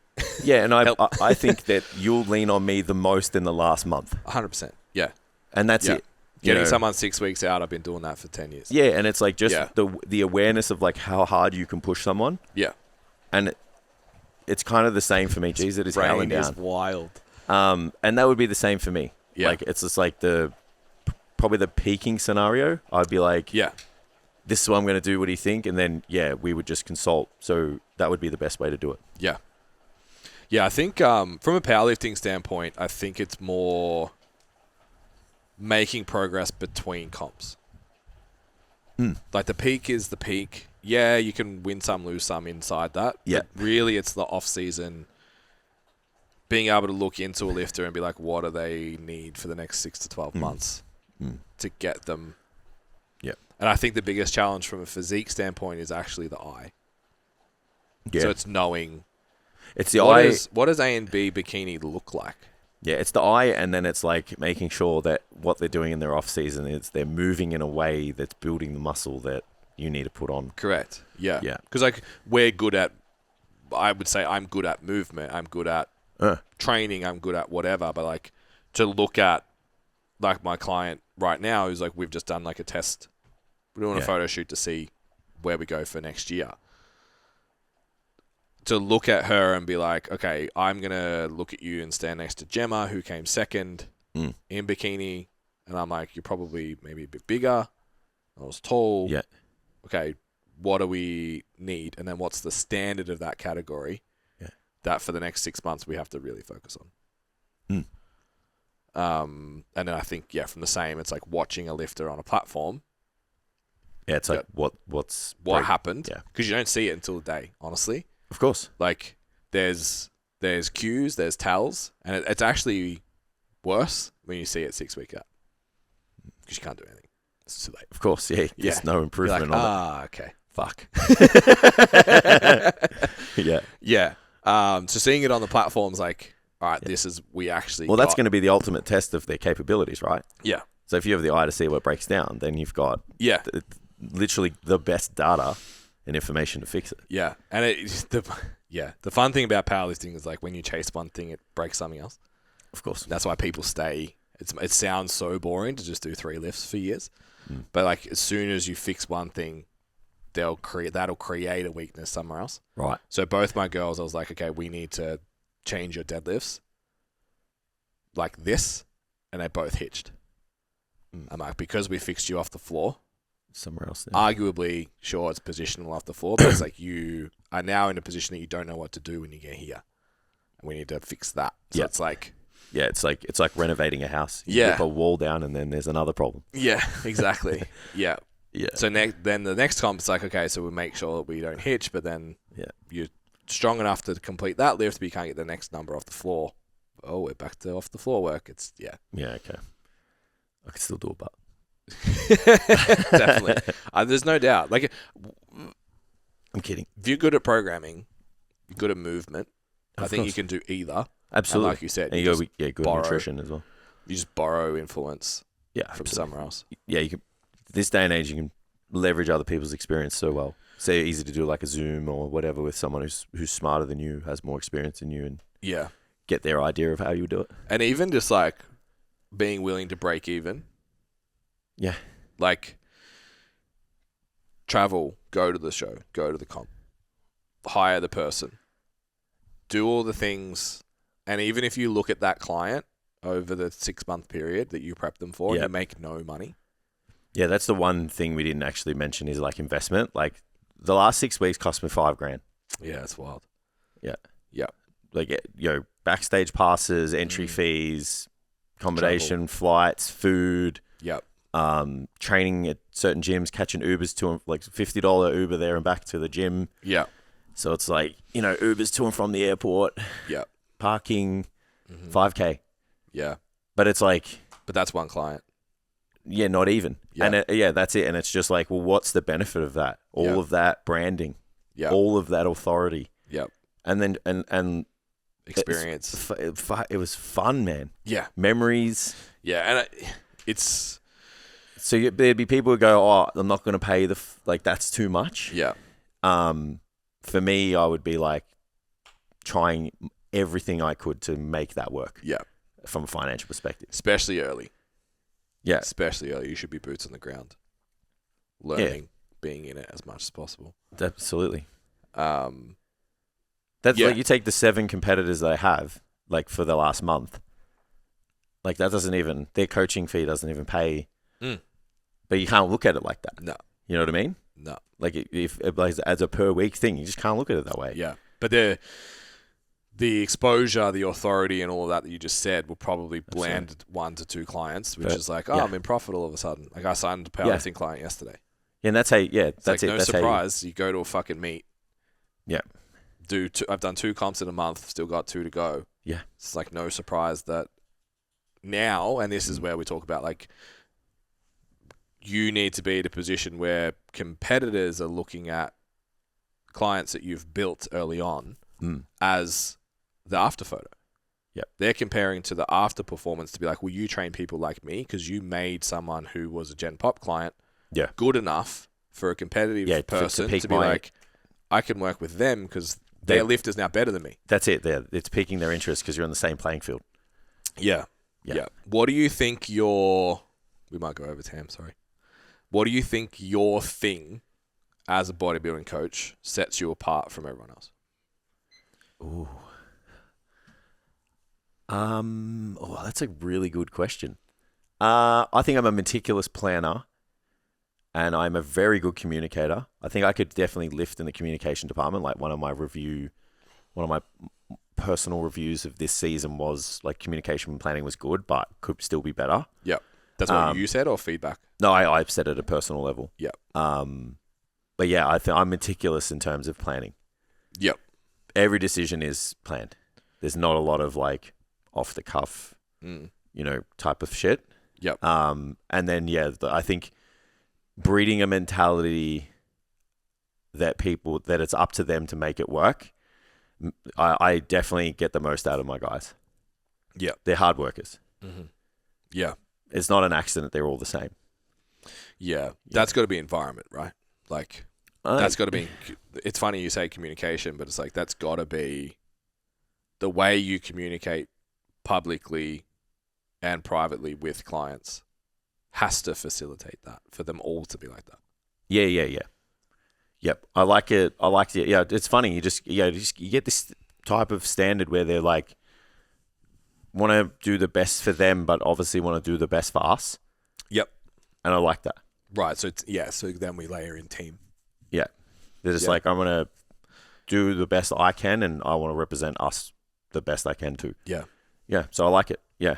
Yeah, and Help. I think that you'll lean on me the most in the last month. 100%. Yeah. And that's it. Getting someone 6 weeks out, I've been doing that for 10 years. Yeah, and it's like just the awareness of like how hard you can push someone. Yeah. And it's kind of the same for me. Jeez, it is howling down. Brain is wild. And that would be the same for me. Yeah. Like, it's just like probably the peaking scenario. I'd be like, Yeah. this is what I'm going to do. What do you think? And then, we would just consult. So that would be the best way to do it. Yeah. Yeah, I think from a powerlifting standpoint, I think it's more making progress between comps. Like the peak is the peak. Yeah, you can win some, lose some inside that. Yeah. But really, it's the off-season being able to look into a lifter and be like, what do they need for the next 6 to 12 months to get them? Yeah. And I think the biggest challenge from a physique standpoint is actually the eye. Yeah. So it's knowing It's the eye. what does A and B bikini look like? Yeah, it's the eye, and then it's like making sure that what they're doing in their off season is they're moving in a way that's building the muscle that you need to put on. Correct. Yeah. Yeah. Because like we're good at, I would say I'm good at movement. I'm good at training. I'm good at whatever. But like to look at like my client right now who's like, we've just done like a test. We're doing a photo shoot to see where we go for next year. To look at her and be like, okay, I'm going to look at you and stand next to Gemma, who came second in bikini. And I'm like, you're probably maybe a bit bigger. I was tall. Yeah. Okay, what do we need? And then what's the standard of that category that for the next 6 months we have to really focus on? And then I think, from the same, it's like watching a lifter on a platform. Yeah, it's like what happened. Yeah. Because you don't see it until the day, honestly. Of course. Like, there's cues, there's tells, and it's actually worse when you see it 6 weeks out. Because you can't do anything. It's too late. Of course, yeah. There's no improvement on it. Okay. Fuck. Yeah. Yeah. So seeing it on the platform's like, all right, this is, we actually that's going to be the ultimate test of their capabilities, right? Yeah. So if you have the eye to see what breaks down, then you've got literally the best data and information to fix it. Yeah. And the fun thing about powerlifting is like when you chase one thing, it breaks something else. Of course. That's why people stay. It sounds so boring to just do 3 lifts for years. But like as soon as you fix one thing, that'll create a weakness somewhere else. Right. So both my girls, I was like, okay, we need to change your deadlifts like this, and they both hitched. I'm like, because we fixed you off the floor, somewhere else. Arguably, sure, it's positional off the floor, but it's like you are now in a position that you don't know what to do when you get here, and we need to fix that. So it's like. Yeah, it's like renovating a house. You rip a wall down, and then there's another problem. Yeah, exactly. Yeah. Yeah. So then the next comp, it's like, okay, so we make sure that we don't hitch, but then you're strong enough to complete that lift, but you can't get the next number off the floor. Oh, we're back to off the floor work. It's Yeah, okay. I can still do it, but definitely. There's no doubt. Like, I'm kidding. If you're good at programming, you're good at movement. I think course. you can do either. Absolutely. And like you said, and you got good nutrition as well. You just borrow influence from somewhere else. Yeah, you can. This day and age, you can leverage other people's experience so well. So easy to do like a Zoom or whatever with someone who's smarter than you, has more experience than you, and get their idea of how you would do it. And even just like being willing to break even. Yeah. Like travel, go to the show, go to the comp, hire the person, do all the things. And even if you look at that client over the 6-month period that you prep them for, and you make no money. Yeah, that's the one thing we didn't actually mention is like investment. Like the last 6 weeks cost me $5,000. Yeah, that's wild. Yeah. Yeah. Like, backstage passes, entry fees, accommodation, flights, food. Yep. Training at certain gyms, catching Ubers to and like $50 Uber there and back to the gym. Yeah. So it's like, Ubers to and from the airport. Yeah. Parking, $5,000. Yeah. But it's like... But that's one client. Yeah, not even. Yeah. And that's it. And it's just like, well, what's the benefit of that? All of that branding. Yeah. All of that authority. Yep. And then, and experience. It was fun, man. Yeah. Memories. Yeah. And it's... So there'd be people who go, oh, I'm not going to pay that's too much. Yeah. For me, I would be like trying everything I could to make that work. Yeah. From a financial perspective. Especially early. Yeah. Especially early. You should be boots on the ground. Learning, being in it as much as possible. Absolutely. Um, That's like you take the 7 competitors they have, like for the last month. Like that doesn't even, their coaching fee doesn't even pay. But you can't look at it like that. No. You know what I mean? No. Like if as a per week thing, you just can't look at it that way. Yeah. But the exposure, the authority, and all of that you just said will probably blend 1 to 2 clients, which is like, I'm in profit all of a sudden. Like I signed a powerlifting client yesterday. Yeah, and that's how. That's like, it. No that's surprise. You go to a fucking meet. Yeah. I've done 2 comps in a month. Still got 2 to go. Yeah. It's like no surprise that now, and this is where we talk about like, you need to be in a position where competitors are looking at clients that you've built early on as the after photo. Yep. They're comparing to the after performance to be like, well, you train people like me because you made someone who was a Gen Pop client good enough for a competitive person to be like, I can work with them because their lift is now better than me. That's it. It's piquing their interest because you're on the same playing field. Yeah. What do you think we might go over Tam, sorry. What do you think your thing as a bodybuilding coach sets you apart from everyone else? Ooh. That's a really good question. I think I'm a meticulous planner and I'm a very good communicator. I think I could definitely lift in the communication department. Like one of my personal reviews of this season was like communication planning was good, but could still be better. Yep. That's what you said or feedback? No, I've said it at a personal level. Yep. But yeah, I think I'm meticulous in terms of planning. Yep. Every decision is planned. There's not a lot of like off the cuff, type of shit. Yep. And then, I think breeding a mentality that it's up to them to make it work. I definitely get the most out of my guys. Yeah. They're hard workers. Mm-hmm. Yeah. It's not an accident. They're all the same. Yeah. That's got to be environment, right? Like, that's got to be, it's funny you say communication, but it's like, that's got to be the way you communicate publicly and privately with clients has to facilitate that for them all to be like that. Yeah. Yep. I like it. Yeah. It's funny. You get this type of standard where they're like, want to do the best for them, but obviously want to do the best for us. Yep. And I like that. Right. So so then we layer in team. Yeah. They're just like, I'm going to do the best I can and I want to represent us the best I can too. Yeah. Yeah. So I like it. Yeah.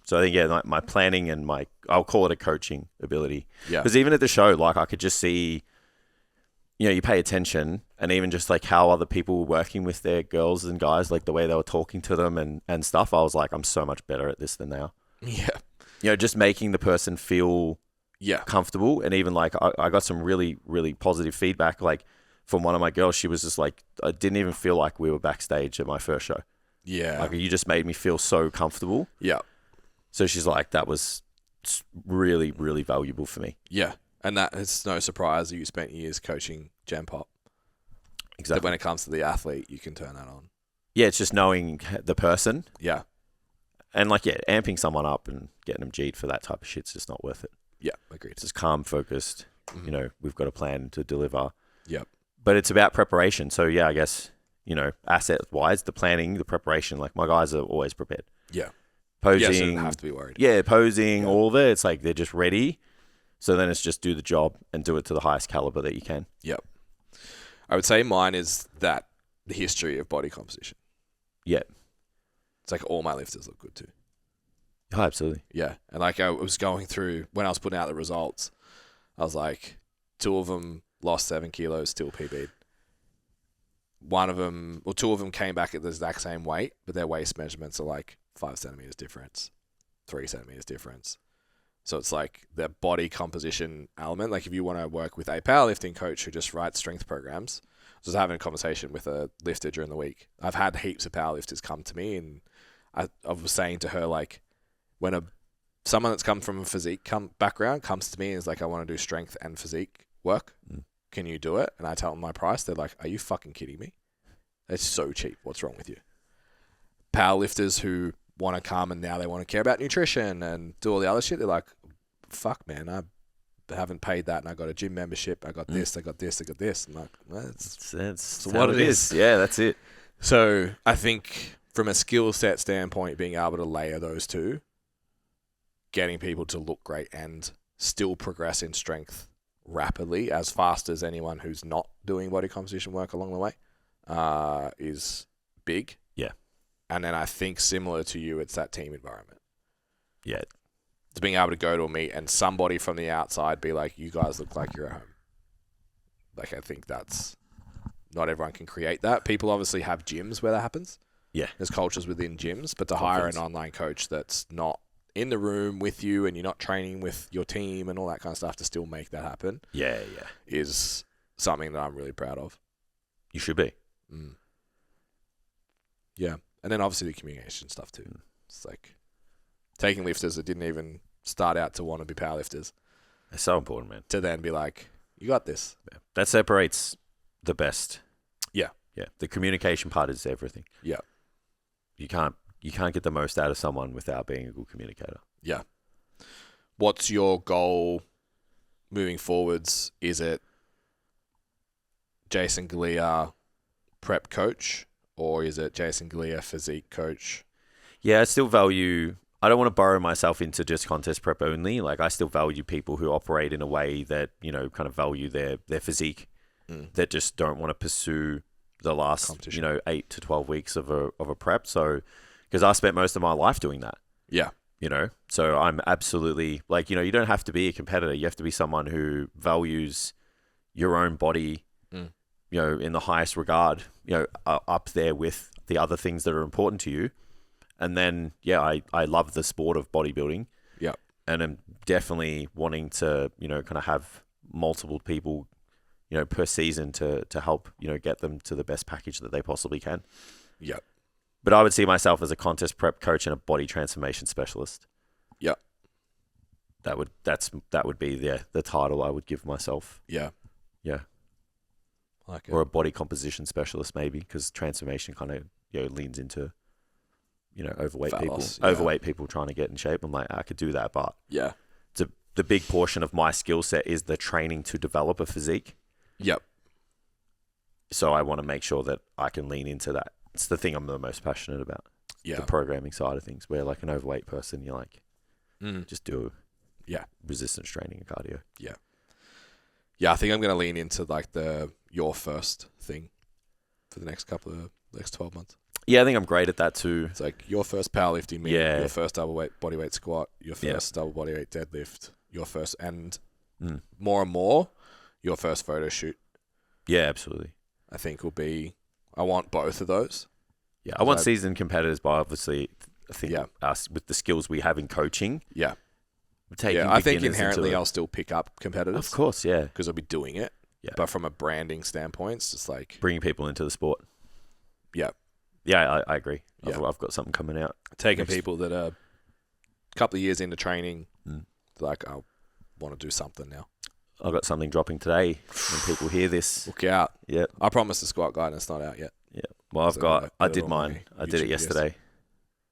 So I think, like my planning and I'll call it a coaching ability. Yeah. Because even at the show, like I could just see, you pay attention and even just like how other people were working with their girls and guys, like the way they were talking to them and stuff. I was like, I'm so much better at this than they are. Yeah. Just making the person feel comfortable. And even like, I got some really, really positive feedback. Like from one of my girls, she was just like, I didn't even feel like we were backstage at my first show. Yeah. Like you just made me feel so comfortable. Yeah. So she's like, that was really, really valuable for me. Yeah. And that it's no surprise that you spent years coaching Gen Pop. Exactly. That when it comes to the athlete, you can turn that on. Yeah, it's just knowing the person. Yeah. And like, amping someone up and getting them G'd for that type of shit's just not worth it. Yeah, agreed. It's just calm, focused. Mm-hmm. We've got a plan to deliver. Yep. But it's about preparation. So yeah, I guess, asset-wise, the planning, the preparation, like my guys are always prepared. Yeah. Posing. Yeah, so you don't have to be worried. Yeah, posing, all of it. It's like they're just ready. So then it's just do the job and do it to the highest caliber that you can. Yep. I would say mine is the history of body composition. Yeah. It's like all my lifters look good too. Oh, absolutely. Yeah. And like I was going through, when I was putting out the results, I was like, 2 of them lost 7 kilos, still PB'd. 2 of them came back at the exact same weight, but their waist measurements are like 5 centimeters difference, 3 centimeters difference. So it's like the body composition element. Like if you want to work with a powerlifting coach who just writes strength programs, I was having a conversation with a lifter during the week. I've had heaps of powerlifters come to me and I was saying to her, like, when someone that's come from a physique background comes to me and is like, I want to do strength and physique work. Can you do it? And I tell them my price. They're like, are you fucking kidding me? It's so cheap. What's wrong with you? powerlifters who want to come and now they want to care about nutrition and do all the other shit. They're like, fuck, man, I haven't paid that and I got a gym membership. I got this, I got this, I got this. I'm like, well, that's what it is. Yeah, that's it. So I think from a skill set standpoint, being able to layer those two, getting people to look great and still progress in strength rapidly, as fast as anyone who's not doing body composition work along the way, is big. Yeah. And then I think similar to you, it's that team environment. Yeah. It's being able to go to a meet and somebody from the outside be like, you guys look like you're at home. Like, I think that's... Not everyone can create that. People obviously have gyms where that happens. Yeah. There's cultures within gyms, but to hire an online coach that's not in the room with you and you're not training with your team and all that kind of stuff to still make that happen. Yeah. Is something that I'm really proud of. You should be. Yeah. And then obviously the communication stuff too. It's like taking lifters that didn't even start out to want to be powerlifters. It's so important, man. To then be like, you got this. Yeah. That separates the best. Yeah. Yeah. The communication part is everything. Yeah. You can't get the most out of someone without being a good communicator. Yeah. What's your goal moving forwards? Is it Jason Galea prep coach or is it Jason Galea physique coach? Yeah, I still value... I don't want to burrow myself into just contest prep only. Like, I still value people who operate in a way that, you know, kind of value their physique, that just don't want to pursue the last, 8 to 12 weeks of a prep. So, because I spent most of my life doing that. Yeah. You know, so I'm absolutely, like, you know, you don't have to be a competitor. You have to be someone who values your own body, you know, in the highest regard, you know, up there with the other things that are important to you. And then, yeah, I love the sport of bodybuilding. Yeah. And I'm definitely wanting to, you know, kind of have multiple people, you know, per season to help, you know, get them to the best package that they possibly can. Yeah. But I would see myself as a contest prep coach and a body transformation specialist. Yeah. That would be the title I would give myself. Yeah. Yeah. Like it. Or a body composition specialist maybe, because transformation kind of, you know, leans into, you know, overweight Fat people. loss, yeah. Overweight people trying to get in shape. I'm like, I could do that, but yeah. The big portion of my skill set is the training to develop a physique. Yep. So I want to make sure that I can lean into that. It's the thing I'm the most passionate about. Yeah. The programming side of things, where like an overweight person, you're like, just do resistance training and cardio. Yeah. Yeah, I think I'm going to lean into like your first thing for the next 12 months. Yeah, I think I'm great at that too. It's like your first powerlifting meet, Yeah. your first bodyweight squat, your first double bodyweight deadlift, your first, and more and more, your first photo shoot. Yeah, absolutely. I think will be, I want both of those. Yeah, I want seasoned competitors, but obviously, I think us with the skills we have in coaching. Yeah. I think inherently I'll still pick up competitors. Of course, yeah. Because I'll be doing it. Yeah. But from a branding standpoint, it's just like... bringing people into the sport. Yeah. Yeah, I agree. Yeah. I've got something coming out. Taking people that are a couple of years into training, like, I want to do something now. I've got something dropping today when people hear this. Look out. Yeah. I promised the squat guide and it's not out yet. Yeah. Well, I did mine. I did it yesterday.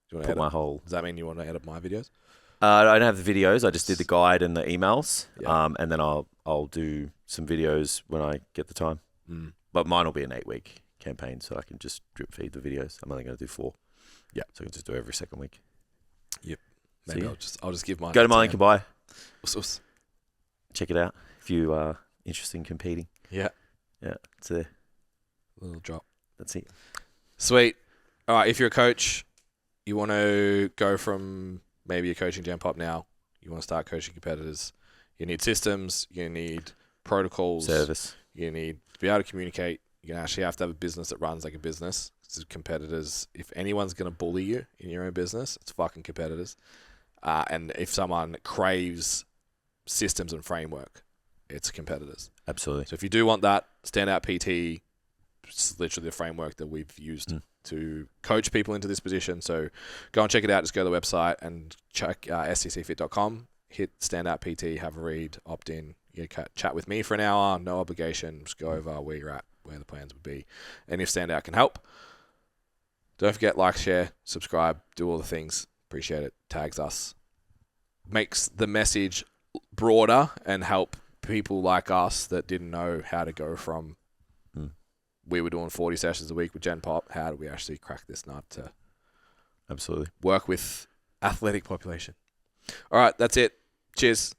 Do you want to edit? Does that mean you want to edit my videos? I don't have the videos. I just did the guide and the emails. Yeah. And then I'll do some videos when I get the time. But mine will be an 8-week campaign, so I can just drip feed the videos. I'm only going to do 4. Yeah. So I can just do every second week. Yep. Maybe I'll just give mine. Go to my link and buy. Check it out if you are interested in competing. Yeah. Yeah. It's a little drop. That's it. Sweet. All right. If you're a coach, you want to go from maybe you're coaching Jam Pop now, you want to start coaching competitors, you need systems, you need protocols. Service. You need to be able to communicate. You actually have to have a business that runs like a business. So competitors, if anyone's going to bully you in your own business, it's fucking competitors. And if someone craves systems and framework, it's competitors. Absolutely. So if you do want that, Standout PT, it's literally the framework that we've used to coach people into this position. So go and check it out. Just go to the website and check stcfit.com, hit Standout PT, have a read, opt in. You can chat with me for an hour, no obligation. Just go over where you're at, where the plans would be, and if Standout can help. Don't forget, like, share, subscribe, do all the things. Appreciate it. Tags us. Makes the message broader and help people like us that didn't know how to go from we were doing 40 sessions a week with Gen Pop. How do we actually crack this nut to Absolutely work with athletic population? All right, that's it. Cheers.